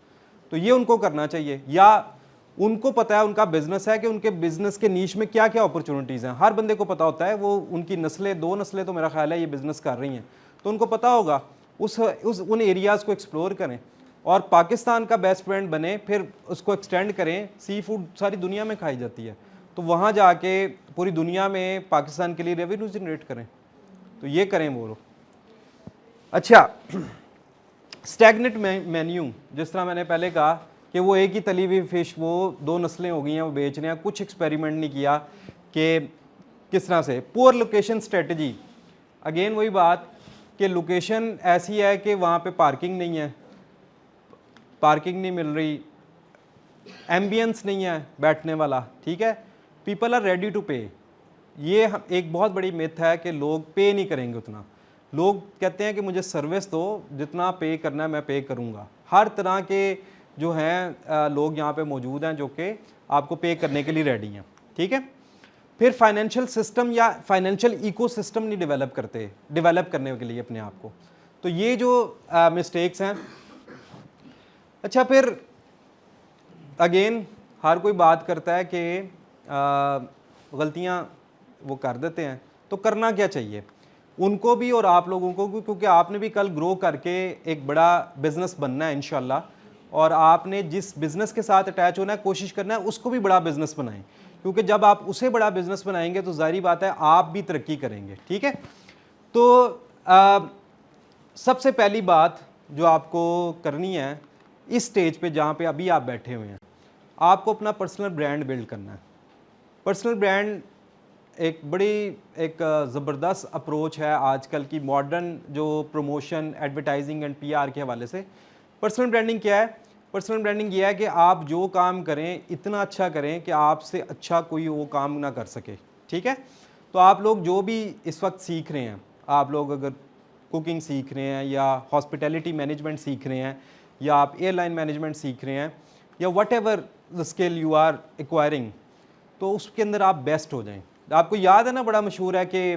तो ये उनको करना चाहिए, या उनको पता है, उनका बिज़नेस है कि उनके बिज़नेस के नीश में क्या क्या अपॉर्चुनिटीज़ हैं। हर बंदे को पता होता है, वो उनकी नस्लें 2 नस्लें तो मेरा ख्याल है ये बिज़नेस कर रही हैं, तो उनको पता होगा। उन एरियाज़ को एक्सप्लोर करें और पाकिस्तान का बेस्ट ब्रांड बने, फिर उसको एक्सटेंड करें। सी फूड सारी दुनिया में खाई जाती है, तो वहाँ जाके पूरी दुनिया में पाकिस्तान के लिए रेवेन्यू जनरेट करें। तो ये करें वो लोग। अच्छा, स्टैग्नेंट मेन्यू, जिस तरह मैंने पहले कहा कि वो एक ही तली हुई फ़िश, वो 2 नस्लें हो गई हैं, वो बेच रहे हैं, कुछ एक्सपेरिमेंट नहीं किया कि किस तरह से। पुअर लोकेशन स्ट्रेटजी, अगेन वही बात कि लोकेशन ऐसी है कि वहाँ पे पार्किंग नहीं है, पार्किंग नहीं मिल रही, एम्बियंस नहीं है बैठने वाला, ठीक है, पीपल आर रेडी टू पे। ये एक बहुत बड़ी मिथ है कि लोग पे नहीं करेंगे उतना। लोग कहते हैं कि मुझे सर्विस दो, जितना पे करना है मैं पे करूँगा। हर तरह के जो हैं लोग यहाँ पे मौजूद हैं जो कि आपको पे करने के लिए रेडी हैं, ठीक है। फिर फाइनेंशियल सिस्टम या फाइनेंशियल इकोसिस्टम नहीं डेवलप करने के लिए अपने आप को। तो ये जो मिस्टेक्स हैं। अच्छा, फिर अगेन हर कोई बात करता है कि गलतियाँ वो कर देते हैं, तो करना क्या चाहिए उनको भी और आप लोगों को भी, क्योंकि आपने भी कल ग्रो करके एक बड़ा बिजनेस बनना है इंशाल्लाह, और आपने जिस बिज़नेस के साथ अटैच होना है कोशिश करना है उसको भी बड़ा बिज़नेस बनाएं, क्योंकि जब आप उसे बड़ा बिज़नेस बनाएंगे तो जाहिर बात है आप भी तरक्की करेंगे, ठीक है। तो सबसे पहली बात जो आपको करनी है इस स्टेज पे जहाँ पे अभी आप बैठे हुए हैं, आपको अपना पर्सनल ब्रांड बिल्ड करना है। पर्सनल ब्रांड एक ज़बरदस्त अप्रोच है आजकल की मॉडर्न जो प्रमोशन, एडवर्टाइजिंग एंड पीआर के हवाले से। पर्सनल ब्रांडिंग क्या है? पर्सनल ब्रांडिंग ये है कि आप जो काम करें इतना अच्छा करें कि आपसे अच्छा कोई वो काम ना कर सके, ठीक है। तो आप लोग जो भी इस वक्त सीख रहे हैं, आप लोग अगर कुकिंग सीख रहे हैं या हॉस्पिटैलिटी मैनेजमेंट सीख रहे हैं या आप एयरलाइन मैनेजमेंट सीख रहे हैं या whatever the skill you are acquiring, तो उसके अंदर आप बेस्ट हो जाएं। आपको याद है ना, बड़ा मशहूर है कि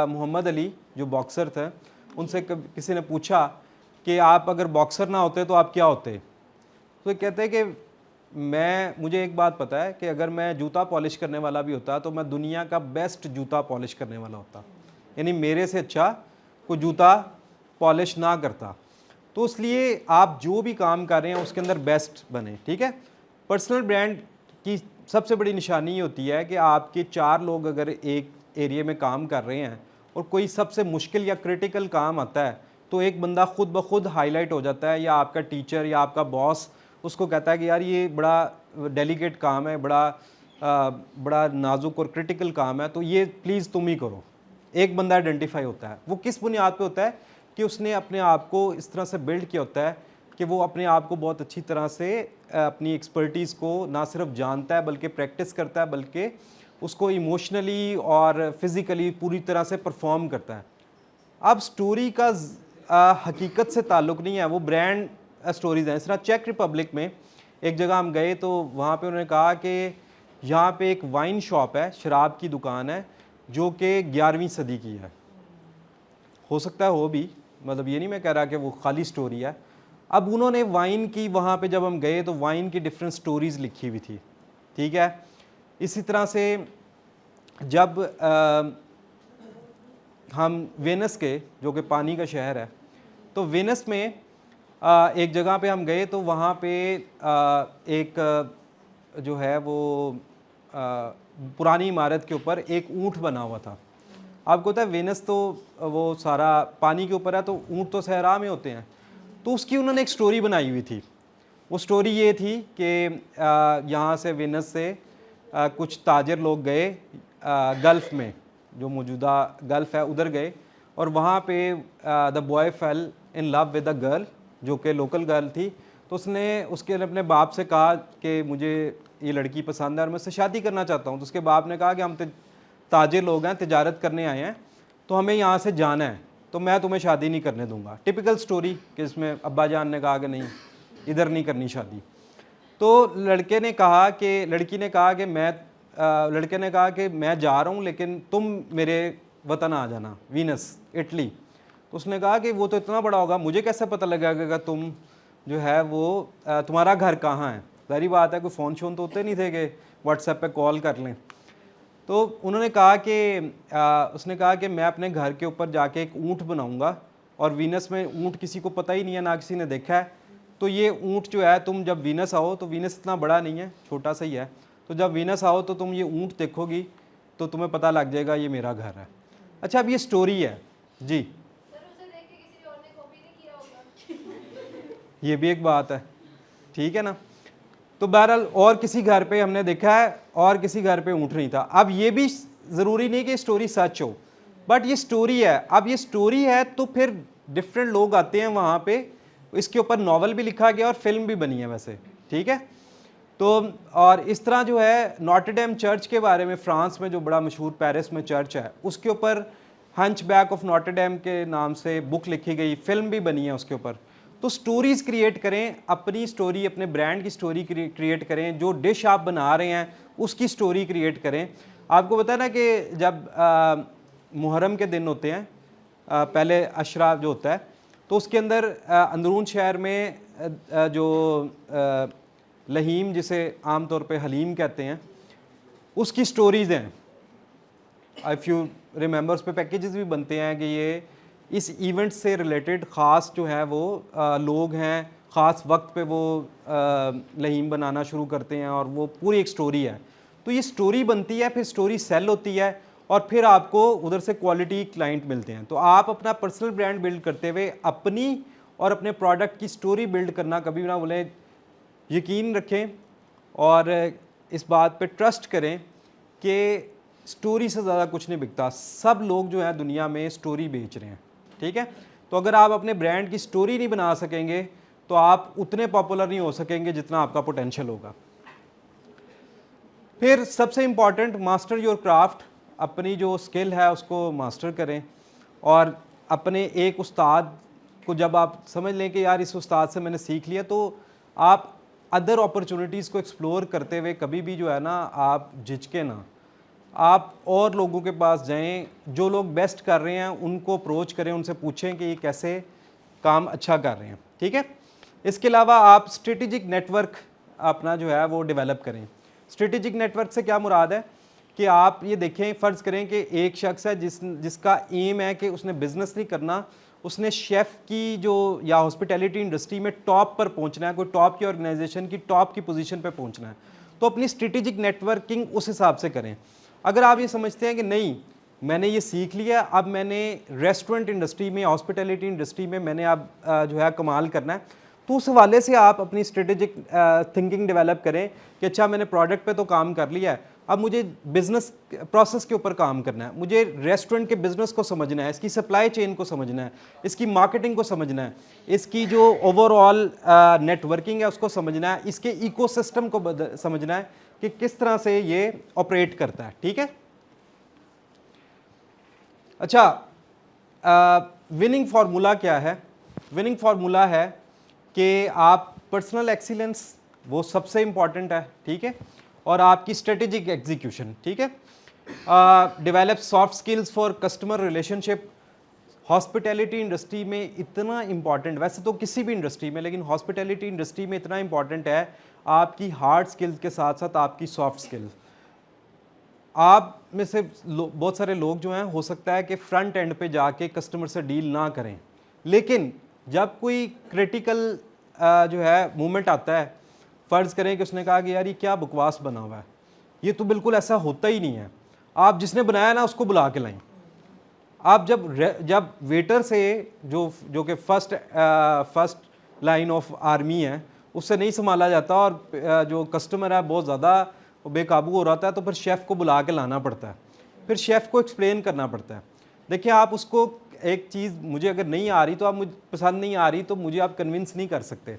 मोहम्मद अली जो बॉक्सर थे, उनसे किसी ने पूछा कि आप अगर बॉक्सर ना होते तो आप क्या होते? तो कहते हैं कि मुझे एक बात पता है कि अगर मैं जूता पॉलिश करने वाला भी होता तो मैं दुनिया का बेस्ट जूता पॉलिश करने वाला होता, यानी मेरे से अच्छा कोई जूता पॉलिश ना करता। तो इसलिए आप जो भी काम कर रहे हैं उसके अंदर बेस्ट बने, ठीक है। पर्सनल ब्रांड की सबसे बड़ी निशानी ये होती है कि आपके 4 लोग अगर एक एरिया में काम कर रहे हैं और कोई सबसे मुश्किल या क्रिटिकल काम आता है तो एक बंदा खुद ब खुद हाईलाइट हो जाता है, या आपका टीचर या आपका बॉस उसको कहता है कि यार ये बड़ा डेलिकेट काम है, बड़ा नाजुक और क्रिटिकल काम है, तो ये प्लीज़ तुम ही करो। एक बंदा आइडेंटिफाई होता है। वो किस बुनियाद पे होता है कि उसने अपने आप को इस तरह से बिल्ड किया होता है कि वो अपने आप को बहुत अच्छी तरह से अपनी एक्सपर्टीज़ को ना सिर्फ जानता है बल्कि प्रैक्टिस करता है, बल्कि उसको इमोशनली और फिज़िकली पूरी तरह से परफॉर्म करता है। अब स्टोरी का हकीकत से ताल्लुक़ नहीं है, वो ब्रांड स्टोरीज़ हैं। इस तरह चेक रिपब्लिक में एक जगह हम गए तो वहाँ पे उन्होंने कहा कि यहाँ पे एक वाइन शॉप है, शराब की दुकान है जो कि 11वीं सदी की है। हो सकता है हो भी, मतलब ये नहीं मैं कह रहा कि वो खाली स्टोरी है। अब उन्होंने वाइन की, वहाँ पे जब हम गए तो वाइन की डिफरेंट स्टोरीज़ लिखी हुई थी, ठीक है। इसी तरह से जब हम वेनस के, जो कि पानी का शहर है, तो वेनस में एक जगह पे हम गए तो वहाँ पे एक जो है वो पुरानी इमारत के ऊपर एक ऊँट बना हुआ था। आपको पता है वेनस तो वो सारा पानी के ऊपर है, तो ऊँट तो सहरा में होते हैं। तो उसकी उन्होंने एक स्टोरी बनाई हुई थी। वो स्टोरी ये थी कि यहाँ से वेनस से कुछ ताजर लोग गए गल्फ़ में, जो मौजूदा गल्फ़ है उधर गए, और वहाँ पे the boy fail in love with a girl जो कि लोकल गर्ल थी। तो उसके अपने बाप से कहा कि मुझे ये लड़की पसंद है और मैं उससे शादी करना चाहता हूँ। तो उसके बाप ने कहा कि हम ताजिर लोग हैं, तिजारत करने आए हैं, तो हमें यहाँ से जाना है, तो मैं तुम्हें शादी नहीं करने दूंगा। टिपिकल स्टोरी कि इसमें अब्बा जान ने कहा कि नहीं, इधर नहीं करनी शादी। तो लड़के ने कहा कि लड़के ने कहा कि मैं जा रहा हूँ लेकिन तुम मेरे वतन आ जाना, वीनस इटली। तो उसने कहा कि वो तो इतना बड़ा होगा, मुझे कैसे पता लगेगा तुम जो है वो तुम्हारा घर कहाँ है। सारी बात है, कोई फ़ोन शोन तो होते नहीं थे कि व्हाट्सएप पे कॉल कर लें। तो उन्होंने कहा कि उसने कहा कि मैं अपने घर के ऊपर जाके एक ऊँट बनाऊंगा, और वीनस में ऊँट किसी को पता ही नहीं है, ना किसी ने देखा है। तो ये ऊँट जो है, तुम जब वीनस आओ, तो वीनस इतना बड़ा नहीं है, छोटा सा ही है, तो जब वीनस आओ तो तुम ये ऊँट देखोगी तो तुम्हें पता लग जाएगा ये मेरा घर है। अच्छा, अब ये स्टोरी है जी। सर उसे देख के किसी और ने कॉपी नहीं किया होगा। ये भी एक बात है, ठीक है ना। तो बहरहाल और किसी घर पे हमने देखा है और किसी घर पे ऊँट नहीं था। अब ये भी ज़रूरी नहीं कि स्टोरी सच हो, बट ये स्टोरी है। अब ये स्टोरी है तो फिर डिफरेंट लोग आते हैं वहाँ पे, इसके ऊपर नॉवल भी लिखा गया और फिल्म भी बनी है वैसे, ठीक है। तो और इस तरह जो है नॉटर डेम चर्च के बारे में, फ्रांस में जो बड़ा मशहूर पेरिस में चर्च है, उसके ऊपर हंचबैक ऑफ नॉटर डेम के नाम से बुक लिखी गई, फिल्म भी बनी है उसके ऊपर। तो स्टोरीज़ क्रिएट करें, अपनी स्टोरी, अपने ब्रांड की स्टोरी क्रिएट करें, जो डिश आप बना रहे हैं उसकी स्टोरी क्रिएट करें। आपको पता है ना कि जब मुहर्रम के दिन होते हैं, पहले अशरा जो होता है, तो उसके अंदर अंदरून शहर में जो लहीम, जिसे आम तौर पे हलीम कहते हैं, उसकी स्टोरीज़ हैं। इफ़ यू रिमेंबर, उस पे पैकेजेस भी बनते हैं कि ये इस इवेंट से रिलेटेड ख़ास जो है वो लोग हैं, ख़ास वक्त पे वो लहीम बनाना शुरू करते हैं और वो पूरी एक स्टोरी है। तो ये स्टोरी बनती है, फिर स्टोरी सेल होती है और फिर आपको उधर से क्वालिटी क्लाइंट मिलते हैं। तो आप अपना पर्सनल ब्रांड बिल्ड करते हुए अपनी और अपने प्रोडक्ट की स्टोरी बिल्ड करना कभी भी ना भूलें। यकीन रखें और इस बात पे ट्रस्ट करें कि स्टोरी से ज़्यादा कुछ नहीं बिकता। सब लोग जो है दुनिया में स्टोरी बेच रहे हैं, ठीक है। तो अगर आप अपने ब्रांड की स्टोरी नहीं बना सकेंगे तो आप उतने पॉपुलर नहीं हो सकेंगे जितना आपका पोटेंशियल होगा। फिर सबसे इम्पॉर्टेंट, मास्टर योर क्राफ्ट। अपनी जो स्किल है उसको मास्टर करें और अपने एक उस्ताद को जब आप समझ लें कि यार इस उस्ताद से मैंने सीख लिया, तो आप अदर अपॉर्चुनिटीज़ को एक्सप्लोर करते हुए कभी भी जो है ना आप झिझके ना, आप और लोगों के पास जाएं, जो लोग बेस्ट कर रहे हैं उनको अप्रोच करें, उनसे पूछें कि ये कैसे काम अच्छा कर रहे हैं, ठीक है। इसके अलावा आप स्ट्रेटेजिक नेटवर्क अपना जो है वो डेवलप करें। स्ट्रेटेजिक नेटवर्क से क्या मुराद है कि आप ये देखें, फ़र्ज़ करें कि एक शख्स है जिसका एम है कि उसने बिज़नेस नहीं करना, उसने शेफ़ की जो या हॉस्पिटैलिटी इंडस्ट्री में टॉप पर पहुंचना है, कोई टॉप की ऑर्गेनाइजेशन की टॉप की पोजीशन पर पहुंचना है, तो अपनी स्ट्रेटेजिक नेटवर्किंग उस हिसाब से करें। अगर आप ये समझते हैं कि नहीं, मैंने ये सीख लिया, अब मैंने रेस्टोरेंट इंडस्ट्री में, हॉस्पिटैलिटी इंडस्ट्री में मैंने अब जो है कमाल करना है, तो उस हवाले से आप अपनी स्ट्रेटेजिक थिंकिंग डेवलप करें कि अच्छा मैंने प्रोडक्ट पे तो काम कर लिया है, अब मुझे बिज़नेस प्रोसेस के ऊपर काम करना है, मुझे रेस्टोरेंट के बिज़नेस को समझना है, इसकी सप्लाई चेन को समझना है, इसकी मार्केटिंग को समझना है, इसकी जो ओवरऑल नेटवर्किंग है उसको समझना है, इसके इकोसिस्टम को समझना है कि किस तरह से ये ऑपरेट करता है, ठीक है। अच्छा, विनिंग फार्मूला क्या है? विनिंग फार्मूला है कि आप पर्सनल एक्सीलेंस, वो सबसे इम्पॉर्टेंट है, ठीक है, और आपकी स्ट्रेटेजिक एग्जीक्यूशन, ठीक है। Develop soft skills for customer relationship. Hospitality industry में इतना इम्पॉर्टेंट, वैसे तो किसी भी इंडस्ट्री में, लेकिन हॉस्पिटैलिटी इंडस्ट्री में इतना इम्पॉर्टेंट है आपकी हार्ड स्किल्स के साथ साथ आपकी सॉफ्ट स्किल्स। आप में से बहुत सारे लोग जो हैं, हो सकता है कि फ्रंट एंड पे जाके कस्टमर से डील ना करें, लेकिन जब कोई क्रिटिकल जो है मोमेंट आता है, फ़र्ज़ करें कि उसने कहा कि यार ये क्या बकवास बना हुआ है, ये तो बिल्कुल ऐसा होता ही नहीं है, आप जिसने बनाया ना उसको बुला के लाएं। आप जब वेटर से जो कि फर्स्ट लाइन ऑफ आर्मी है, उससे नहीं संभाला जाता और जो कस्टमर है बहुत ज़्यादा बेकाबू हो रहा था, तो फिर शेफ़ को बुला के लाना पड़ता है, फिर शेफ़ को एक्सप्लेन करना पड़ता है। देखिए, आप उसको एक चीज़, मुझे अगर नहीं आ रही तो आप, मुझे पसंद नहीं आ रही तो मुझे आप कन्विंस नहीं कर सकते,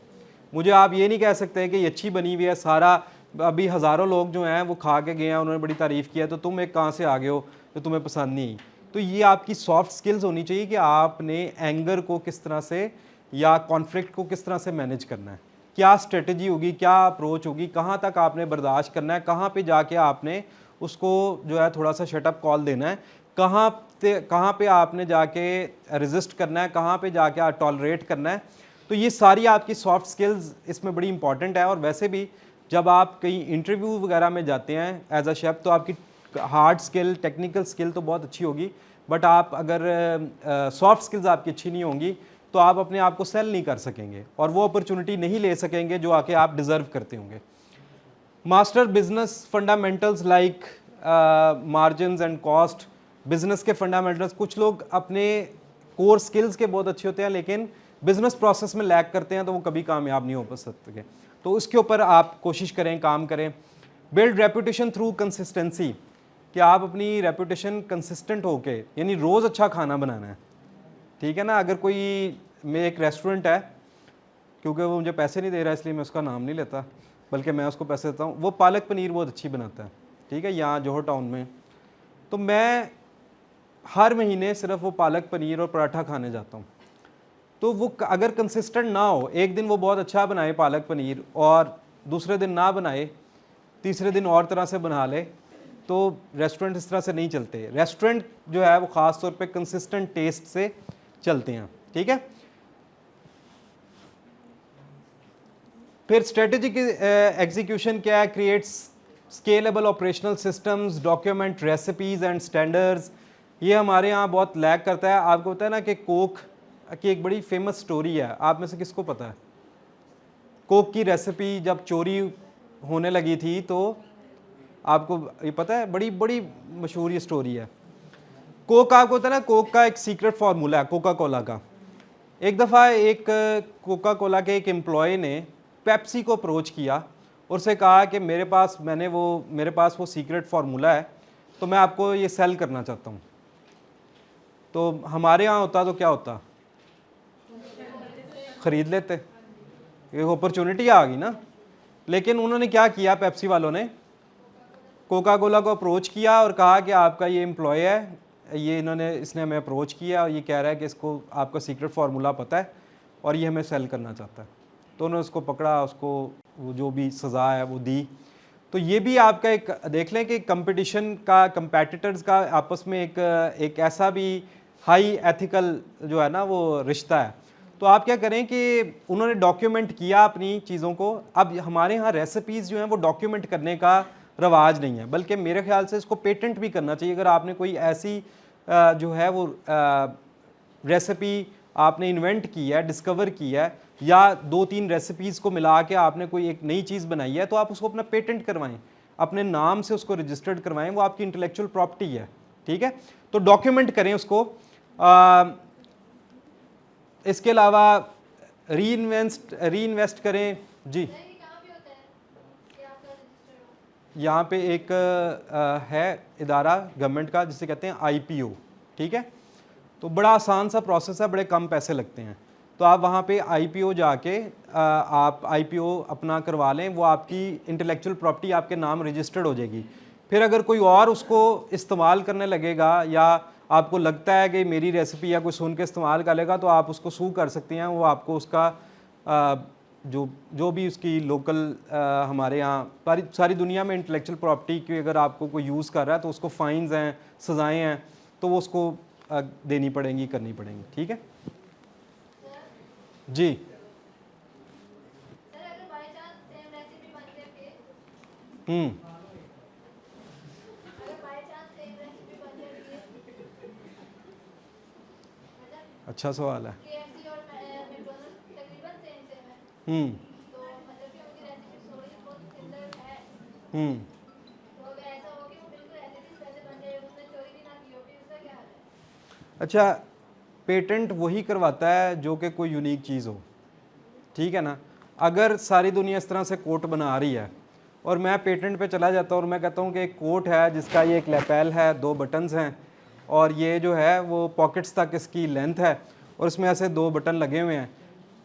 मुझे आप ये नहीं कह सकते कि ये अच्छी बनी हुई है, सारा अभी हज़ारों लोग जो हैं वो खा के गए हैं, उन्होंने बड़ी तारीफ़ किया, तो तुम एक कहाँ से आ गए हो तो तुम्हें पसंद नहीं आई। तो ये आपकी सॉफ्ट स्किल्स होनी चाहिए कि आपने एंगर को किस तरह से या कॉन्फ्लिक्ट को किस तरह से मैनेज करना है, क्या स्ट्रेटजी होगी, क्या अप्रोच होगी, कहाँ तक आपने बर्दाश्त करना है, कहाँ पे जाके आपने उसको जो है थोड़ा सा शटअप कॉल देना है, कहाँ पे आपने जाके रेजिस्ट करना है, कहाँ पे जाके आप टॉलरेट करना है। तो ये सारी आपकी सॉफ्ट स्किल्स इसमें बड़ी इंपॉर्टेंट है। और वैसे भी जब आप कहीं इंटरव्यू वगैरह में जाते हैं एज अ शेफ़, तो आपकी हार्ड स्किल, टेक्निकल स्किल तो बहुत अच्छी होगी, बट आप अगर सॉफ्ट स्किल्स आपकी अच्छी नहीं होंगी तो आप अपने आप को सेल नहीं कर सकेंगे और वो अपॉर्चुनिटी नहीं ले सकेंगे जो आके आप डिज़र्व करते होंगे। Master business fundamentals like margins and cost. Business के फंडामेंटल्स, कुछ लोग अपने कोर स्किल्स के बहुत अच्छे होते हैं लेकिन बिजनेस प्रोसेस में लैग करते हैं, तो वो कभी कामयाब नहीं हो सकते। तो उसके ऊपर आप कोशिश करें, काम करें। बिल्ड रेपुटेशन थ्रू कंसिस्टेंसी, कि आप अपनी रेपुटेशन कंसिस्टेंट होके, यानी रोज़ अच्छा खाना बनाना है, ठीक है ना। अगर कोई में एक रेस्टोरेंट है क्योंकि वो मुझे पैसे नहीं दे रहा इसलिए मैं उसका नाम नहीं लेता, बल्कि मैं उसको पैसे देता हूँ। वो पालक पनीर बहुत अच्छी बनाता है, ठीक है, यहाँ जोहर टाउन में। तो मैं हर महीने सिर्फ वो पालक पनीर और पराठा खाने जाता हूँ। तो वो अगर कंसिस्टेंट ना हो, एक दिन वो बहुत अच्छा बनाए पालक पनीर और दूसरे दिन ना बनाए, तीसरे दिन और तरह से बना ले, तो रेस्टोरेंट इस तरह से नहीं चलते। रेस्टोरेंट जो है वो ख़ास तौर पे कंसिस्टेंट टेस्ट से चलते हैं, ठीक है। फिर स्ट्रेटेजिक एग्जीक्यूशन क्या है? Creates scalable operational systems, document recipes and standards. ये हमारे यहाँ बहुत लैग करता है। आपको पता है ना कि कोक की एक बड़ी फेमस स्टोरी है, आप में से किसको पता है? कोक की रेसिपी जब चोरी होने लगी थी, तो आपको ये पता है, बड़ी बड़ी मशहूर ये स्टोरी है। कोक, आपको पता है ना, कोक का एक सीक्रेट फार्मूला है कोका कोला का। एक दफ़ा एक कोका कोला के एक एम्प्लॉय ने पेप्सी को अप्रोच किया और उससे कहा कि मेरे पास वो सीक्रेट फार्मूला है, तो मैं आपको ये सेल करना चाहता हूँ। तो हमारे यहाँ होता तो क्या होता? ख़रीद लेते, एक अपॉर्चुनिटी आ गई ना। लेकिन उन्होंने क्या किया, पेप्सी वालों ने कोका कोला को अप्रोच किया और कहा कि आपका ये एम्प्लॉय है, इसने हमें अप्रोच किया और ये कह रहा है कि इसको आपका सीक्रेट फार्मूला पता है और ये हमें सेल करना चाहता है। तो उन्होंने उसको पकड़ा, उसको वो जो भी सज़ा है वो दी। तो ये भी आपका एक देख लें कि कंपटीशन का, कंपेटिटर्स का आपस में एक ऐसा भी हाई एथिकल जो है ना वो रिश्ता है। तो आप क्या करें कि उन्होंने डॉक्यूमेंट किया अपनी चीज़ों को। अब हमारे यहाँ रेसिपीज़ जो हैं वो डॉक्यूमेंट करने का रवाज नहीं है, बल्कि मेरे ख्याल से इसको पेटेंट भी करना चाहिए। अगर आपने कोई ऐसी जो है वो रेसिपी आपने इन्वेंट की है, डिस्कवर की है, या 2-3 रेसिपीज़ को मिला के आपने कोई एक नई चीज़ बनाई है, तो आप उसको अपना पेटेंट करवाएं, अपने नाम से उसको रजिस्टर्ड करवाएं, वो आपकी इंटेलेक्चुअल प्रॉपर्टी है, ठीक है। तो डॉक्यूमेंट करें उसको। इसके अलावा रीइन्वेस्ट करें जी। सर ये कहाँ पे होता है कि आपका रजिस्टर्ड हो? यहाँ पे एक है इदारा गवर्नमेंट का जिसे कहते हैं IPO, ठीक है। तो बड़ा आसान सा प्रोसेस है, बड़े कम पैसे लगते हैं। तो आप वहाँ पे IPO जाके आप IPO अपना करवा लें, वो आपकी इंटेलेक्चुअल प्रॉपर्टी आपके नाम रजिस्टर्ड हो जाएगी। फिर अगर कोई और उसको इस्तेमाल करने लगेगा या आपको लगता है कि मेरी रेसिपी या कोई सुन के इस्तेमाल कर लेगा, तो आप उसको सू कर सकते हैं। वो आपको उसका जो भी उसकी लोकल हमारे यहाँ सारी दुनिया में इंटेलेक्चुअल प्रॉपर्टी की अगर आपको कोई यूज़ कर रहा है तो उसको फ़ाइन्स हैं, सज़ाएँ हैं, तो वो उसको देनी पड़ेंगी, करनी पड़ेंगी, ठीक है जी। सर अगर बाय चांस सेम रेसिपी बन जाए, अगर बाय चांस सेम रेसिपी बन जाए, मतलब अच्छा सवाल है। KFC और मैकडॉनल्ड्स तकरीबन सेम सेम है, तो मतलब कि उनकी रेसिपी थोड़ी बहुत सिमिलर है। तो अगर ऐसा हो कि वो बिल्कुल ऐसे चीज़ वैसे बन जाए, उसने चोरी भी ना की हो, फिर उसका क्या हाल है? अच्छा, पेटेंट वही करवाता है जो कि कोई यूनिक चीज़ हो, ठीक है ना। अगर सारी दुनिया इस तरह से कोट बना रही है और मैं पेटेंट पे चला जाता हूँ और मैं कहता हूँ कि एक कोट है जिसका ये एक लैपेल है, 2 बटन्स हैं और ये जो है वो पॉकेट्स तक इसकी लेंथ है और इसमें ऐसे 2 बटन लगे हुए हैं,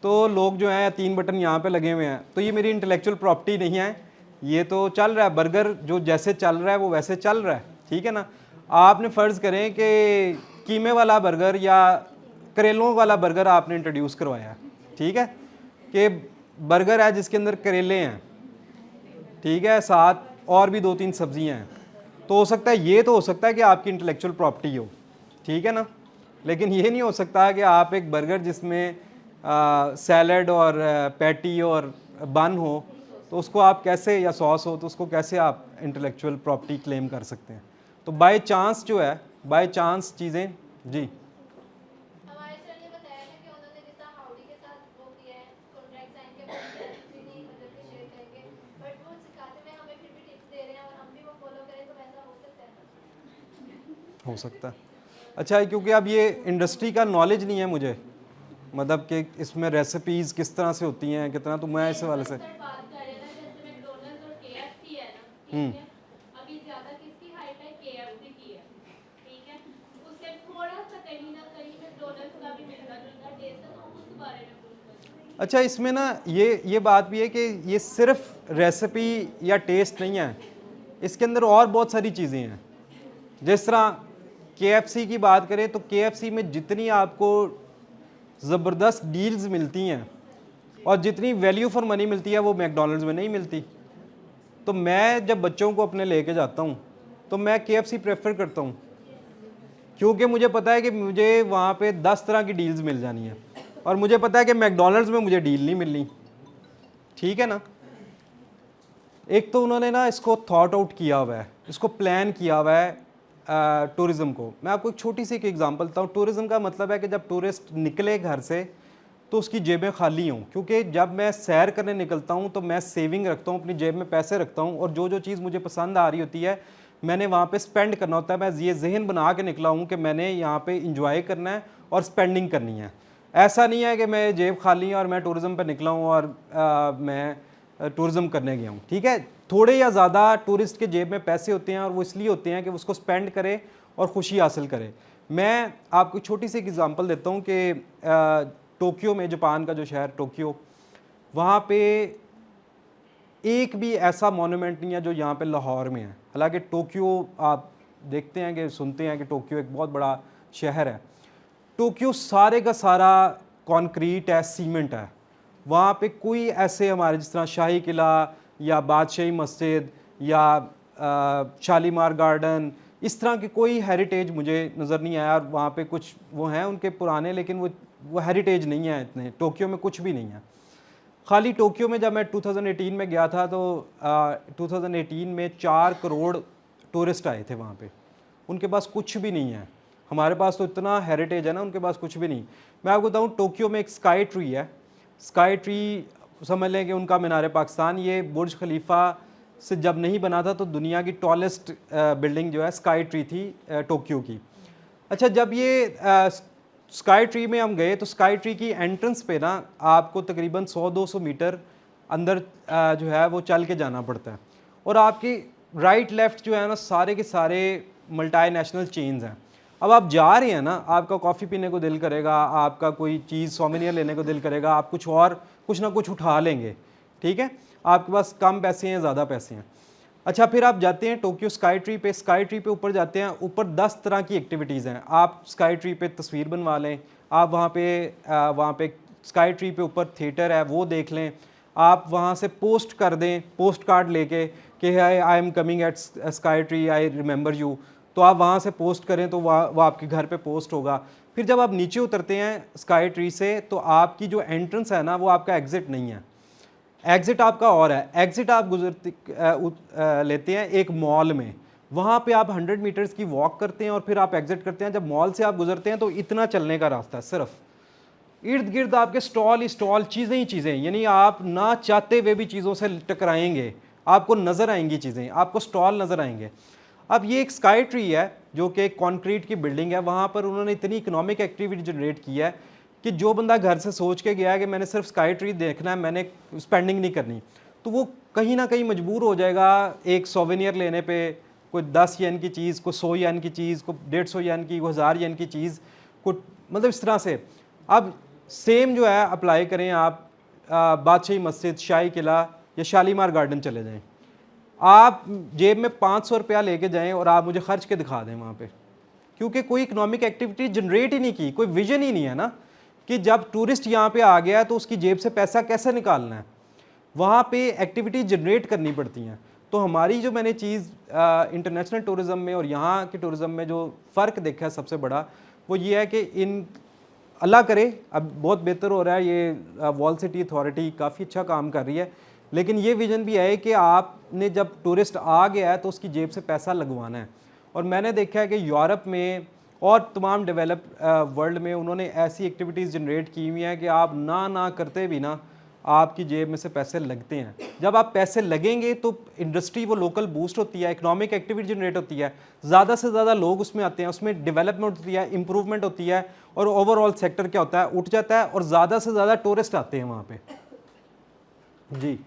तो लोग जो हैं 3 बटन यहाँ पे लगे हुए हैं, तो ये मेरी इंटेलेक्चुअल प्रॉपर्टी नहीं है, ये तो चल रहा है। बर्गर जो जैसे चल रहा है वो वैसे चल रहा है, ठीक है ना। आपने फ़र्ज़ करें कि कीमे वाला बर्गर या करेलों वाला बर्गर आपने इंट्रोड्यूस करवाया, ठीक है, कि बर्गर है जिसके अंदर करेले हैं, ठीक है, साथ और भी 2-3 सब्जियां हैं, तो हो सकता है, ये तो हो सकता है कि आपकी इंटेलेक्चुअल प्रॉपर्टी हो, ठीक है ना। लेकिन ये नहीं हो सकता कि आप एक बर्गर जिसमें सैलड और पैटी और बन हो, तो उसको आप कैसे, या सॉस हो, तो उसको कैसे आप इंटेलेक्चुअल प्रॉपर्टी क्लेम कर सकते हैं। तो बाय चांस जो है, बाय चांस चीज़ें जी। हमारे सर ने बताया था कि उन्होंने जितना हाउडी के साथ वो किया है, कॉन्ट्रैक्ट साइन के बाद नहीं मतलब कि शेयर करेंगे, बट वो सिखाते हुए हमें फिर भी टिप्स दे रहे हैं और हम भी वो फॉलो करें, तो वैसा हो सकता है ना? हो सकता है। अच्छा, क्योंकि अब ये इंडस्ट्री का नॉलेज नहीं है मुझे, मतलब कि इसमें रेसिपीज़ किस तरह से होती हैं कितना, तो मैं इस वाले से सर बात कर रहे हैं ना, जैसे मैकडॉनल्ड्स और KFC है ना, ठीक है, अभी ज़्यादा किसकी हाइप है? KFC की है, ठीक है। उससे थोड़ा सा कहीं ना कहीं मैकडॉनल्ड्स का भी मिलता जुलता टेस्ट है, तो हम उसके बारे में पूछ सकते हैं। अच्छा, इसमें ना ये बात भी है कि ये सिर्फ रेसिपी या टेस्ट नहीं है, इसके अंदर और बहुत सारी चीज़ें हैं। जिस तरह KFC की बात करें तो KFC में जितनी आपको ज़बरदस्त डील्स मिलती हैं और जितनी वैल्यू फॉर मनी मिलती है वो मैकडोनल्ड्स में नहीं मिलती। तो मैं जब बच्चों को अपने लेके जाता हूँ तो मैं KFC प्रेफर करता हूँ, क्योंकि मुझे पता है कि मुझे वहाँ पे 10 तरह की डील्स मिल जानी है और मुझे पता है कि मैकडोनल्ड्स में मुझे डील नहीं मिलनी। ठीक है ना। एक तो उन्होंने ना इसको थॉट आउट किया हुआ है, इसको प्लान किया हुआ है टूरिज़्म को। मैं आपको एक छोटी सी एक एग्जांपल देता हूँ। टूरिज़्म का मतलब है कि जब टूरिस्ट निकले घर से तो उसकी जेबें खाली हों, क्योंकि जब मैं सैर करने निकलता हूँ तो मैं सेविंग रखता हूँ, अपनी जेब में पैसे रखता हूँ और जो जो चीज़ मुझे पसंद आ रही होती है मैंने वहाँ पे स्पेंड करना होता है। मैं ये जहन बना के निकला हूँ कि मैंने यहाँ पे इंजॉय करना है और स्पेंडिंग करनी है। ऐसा नहीं है कि मैं जेब खाली है और मैं टूरिज़्म पे निकला हूँ और मैं टूरिज़्म करने गया हूँ। ठीक है, थोड़े या ज़्यादा टूरिस्ट के जेब में पैसे होते हैं और वो इसलिए होते हैं कि उसको स्पेंड करे और ख़ुशी हासिल करे। मैं आपको छोटी सी एग्जांपल देता हूँ कि टोक्यो में, जापान का जो शहर टोक्यो, वहाँ पे एक भी ऐसा मोनूमेंट नहीं है जो यहाँ पे लाहौर में है। हालांकि टोक्यो आप देखते हैं कि सुनते हैं कि टोक्यो एक बहुत बड़ा शहर है। टोक्यो सारे का सारा कंक्रीट है, सीमेंट है। वहाँ पे कोई ऐसे हमारे जिस तरह शाही किला या बादशाही मस्जिद या शालीमार गार्डन, इस तरह की कोई हेरिटेज मुझे नज़र नहीं आया। और वहाँ पे कुछ वो हैं उनके पुराने, लेकिन वो हेरिटेज नहीं है इतने। टोक्यो में कुछ भी नहीं है। खाली टोक्यो में जब मैं 2018 में गया था तो 2018 में 4 करोड़ टूरिस्ट आए थे वहाँ पे। उनके पास कुछ भी नहीं है। हमारे पास तो इतना हेरिटेज है ना, उनके पास कुछ भी नहीं। मैं आपको बताऊँ, टोक्यो में एक स्काई ट्री है। स्काई ट्री समझ लें कि उनका मीनार पाकिस्तान। ये बुर्ज खलीफा से जब नहीं बना था तो दुनिया की टॉलेस्ट बिल्डिंग जो है स्काई ट्री थी टोक्यो की। अच्छा, जब ये स्काई ट्री में हम गए तो स्काई ट्री की एंट्रेंस पे ना आपको तकरीबन 100-200 मीटर अंदर जो है वो चल के जाना पड़ता है और आपकी राइट लेफ्ट जो है ना सारे के सारे मल्टीनेशनल चेन्स हैं। अब आप जा रहे हैं ना, आपका कॉफ़ी पीने को दिल करेगा, आपका कोई चीज़ सोवेनियर लेने को दिल करेगा, आप कुछ ना कुछ उठा लेंगे। ठीक है, आपके पास कम पैसे हैं, ज़्यादा पैसे हैं। अच्छा, फिर आप जाते हैं टोक्यो स्काई ट्री पे। स्काई ट्री पे ऊपर जाते हैं, ऊपर 10 तरह की एक्टिविटीज़ हैं। आप स्काई ट्री पे तस्वीर बनवा लें, आप वहाँ पे स्काई ट्री पे ऊपर थिएटर है वो देख लें, आप वहाँ से पोस्ट कर दें पोस्ट कार्ड लेके कि I am coming at sky tree, I remember you. तो आप वहाँ से पोस्ट करें तो वो आपके घर पे पोस्ट होगा। फिर जब आप नीचे उतरते हैं स्काई ट्री से तो आपकी जो एंट्रेंस है ना वो आपका एग्ज़िट नहीं है, एग्ज़िट आपका और है। एग्ज़िट आप लेते हैं एक मॉल में, वहाँ पे आप 100 मीटर्स की वॉक करते हैं और फिर आप एग्ज़िट करते हैं। जब मॉल से आप गुजरते हैं तो इतना चलने का रास्ता है सिर्फ, इर्द गिर्द आपके स्टॉल ही स्टॉल, चीज़ें ही चीज़ें, यानी आप ना चाहते हुए भी चीज़ों से टकराएंगे, आपको नज़र आएंगी चीज़ें, आपको स्टॉल नज़र आएंगे। अब ये एक स्काई ट्री है जो कि एक कॉन्क्रीट की बिल्डिंग है, वहाँ पर उन्होंने इतनी इकोनॉमिक एक्टिविटी जनरेट की है कि जो बंदा घर से सोच के गया है कि मैंने सिर्फ स्काई ट्री देखना है, मैंने स्पेंडिंग नहीं करनी, तो वो कहीं ना कहीं मजबूर हो जाएगा एक सोवेनियर लेने पे। कोई 10 येन की चीज़, कोई 100 येन की चीज़, कोई 150 येन की, कोई 1000 येन की चीज़, कोई मतलब इस तरह से। अब सेम जो है अप्लाई करें आप बादशाही मस्जिद, शाही किला या शालीमार गार्डन चले जाएं। आप जेब में 500 रुपया लेके जाएं और आप मुझे खर्च के दिखा दें वहाँ पे, क्योंकि कोई इकोनॉमिक एक्टिविटी जनरेट ही नहीं की, कोई विजन ही नहीं है ना कि जब टूरिस्ट यहाँ पे आ गया है तो उसकी जेब से पैसा कैसे निकालना है। वहाँ पे एक्टिविटी जनरेट करनी पड़ती हैं। तो हमारी जो मैंने चीज़ इंटरनेशनल टूरिज़्म में और यहाँ के टूरिज़्म में जो फ़र्क देखा है सबसे बड़ा, वो ये है कि इन अल्लाह करे अब बहुत बेहतर हो रहा है, ये वॉल सिटी अथॉरिटी काफ़ी अच्छा काम कर रही है, लेकिन ये विज़न भी है कि आपने जब टूरिस्ट आ गया है तो उसकी जेब से पैसा लगवाना है। और मैंने देखा है कि यूरोप में और तमाम डेवलप वर्ल्ड में उन्होंने ऐसी एक्टिविटीज़ जनरेट की हुई हैं कि आप ना करते भी ना आपकी जेब में से पैसे लगते हैं। जब आप पैसे लगेंगे तो इंडस्ट्री वो लोकल बूस्ट होती है, इकोनॉमिक एक्टिविटी जनरेट होती है, ज़्यादा से ज़्यादा लोग उसमें आते हैं, उसमें डेवलपमेंट होती है, इंप्रूवमेंट होती है और ओवरऑल सेक्टर क्या होता है, उठ जाता है और ज़्यादा से ज़्यादा टूरिस्ट आते हैं वहाँ पे। जी,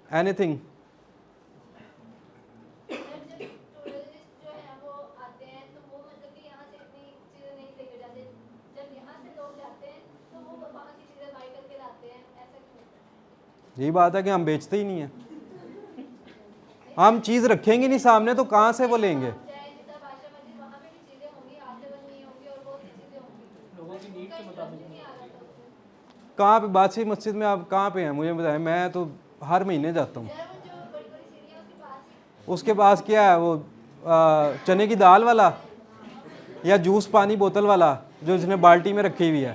एनीथिंग। टूरिस्ट जो है वो आते हैं तो वो मतलब कि यहाँ से इतनी चीज़ें नहीं लेकर जाते, जब यहाँ से लोग जाते हैं तो वो वहाँ की चीज़ें बाई यही बात है कि हम बेचते ही नहीं है। हम चीज़ रखेंगे नहीं सामने तो कहाँ से वो लेंगे। चाहे जितना बादशाह मस्जिद वहाँ पे भी चीज़ें होंगी, हाथ से बनी होंगी और बहुत सी चीज़ें होंगी, लोगों की नीड के मुताबिक नहीं आ रहा था उसमें। कहाँ पे बादशाही मस्जिद में आप कहाँ पे हैं मुझे बताएं, मैं तो हर महीने जाता हूँ। यार वो जो बड़ी बड़ी सीढ़ियाँ उसके पास ही उसके पास क्या है वो चने की दाल वाला या जूस पानी बोतल वाला जो इसने बाल्टी में रखी हुई है,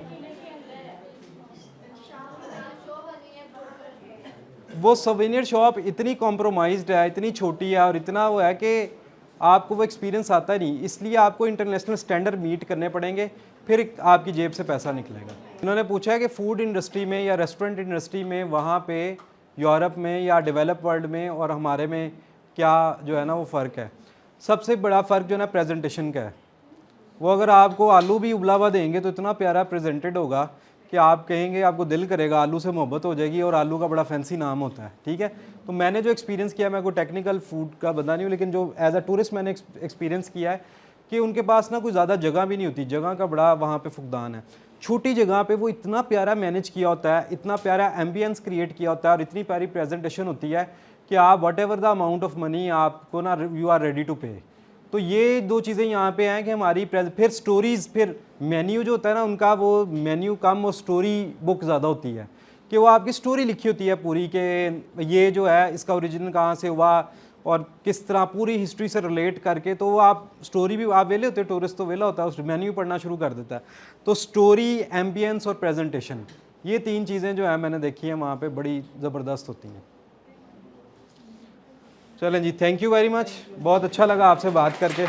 शो बनी है ब्लू कलर की। वो सवेनियर शॉप इतनी कॉम्प्रोमाइज्ड है, इतनी छोटी है और इतना वो है कि आपको वो एक्सपीरियंस आता नहीं। इसलिए आपको इंटरनेशनल स्टैंडर्ड मीट करने पड़ेंगे, फिर आपकी जेब से पैसा निकलेगा। इन्होंने पूछा है कि फूड इंडस्ट्री में या रेस्टोरेंट इंडस्ट्री में वहाँ पे यूरोप में या डेवलप वर्ल्ड में और हमारे में क्या जो है ना वो फ़र्क है। सबसे बड़ा फ़र्क जो है ना प्रेजेंटेशन का है। वो अगर आपको आलू भी उबला हुआ देंगे तो इतना प्यारा प्रेजेंटेड होगा कि आप कहेंगे, आपको दिल करेगा, आलू से मोहब्बत हो जाएगी। और आलू का बड़ा फैंसी नाम होता है, ठीक है। तो मैंने जो एक्सपीरियंस किया, मैं कोई टेक्निकल फूड का बंदा नहीं हूँ, लेकिन जो एज अ टूरिस्ट मैंने एक्सपीरियंस किया है कि उनके पास ना कोई ज़्यादा जगह भी नहीं होती, जगह का बड़ा वहाँ पे फुकदान है। छोटी जगह पे वो इतना प्यारा मैनेज किया होता है, इतना प्यारा एम्बियंस क्रिएट किया होता है और इतनी प्यारी प्रेजेंटेशन होती है कि आप what ever the amount of money आपको ना यू आर रेडी टू पे। तो ये दो चीज़ें यहाँ पे हैं कि हमारी फिर स्टोरीज़, फिर मेन्यू जो होता है ना उनका, वो मेन्यू कम और स्टोरी बुक ज़्यादा होती है कि वो आपकी स्टोरी लिखी होती है पूरी कि ये जो है इसका ओरिजिन कहाँ से हुआ और किस तरह पूरी हिस्ट्री से रिलेट करके। तो वो आप स्टोरी भी, आप वेले होते हैं, टूरिस्ट तो वेला होता है, उस मेन्यू पढ़ना शुरू कर देता है। तो स्टोरी, एम्बियंस और प्रेजेंटेशन, ये तीन चीज़ें जो है मैंने देखी हैं वहाँ पे बड़ी ज़बरदस्त होती हैं। चलें जी, थैंक यू वेरी मच, बहुत अच्छा लगा आपसे बात करके।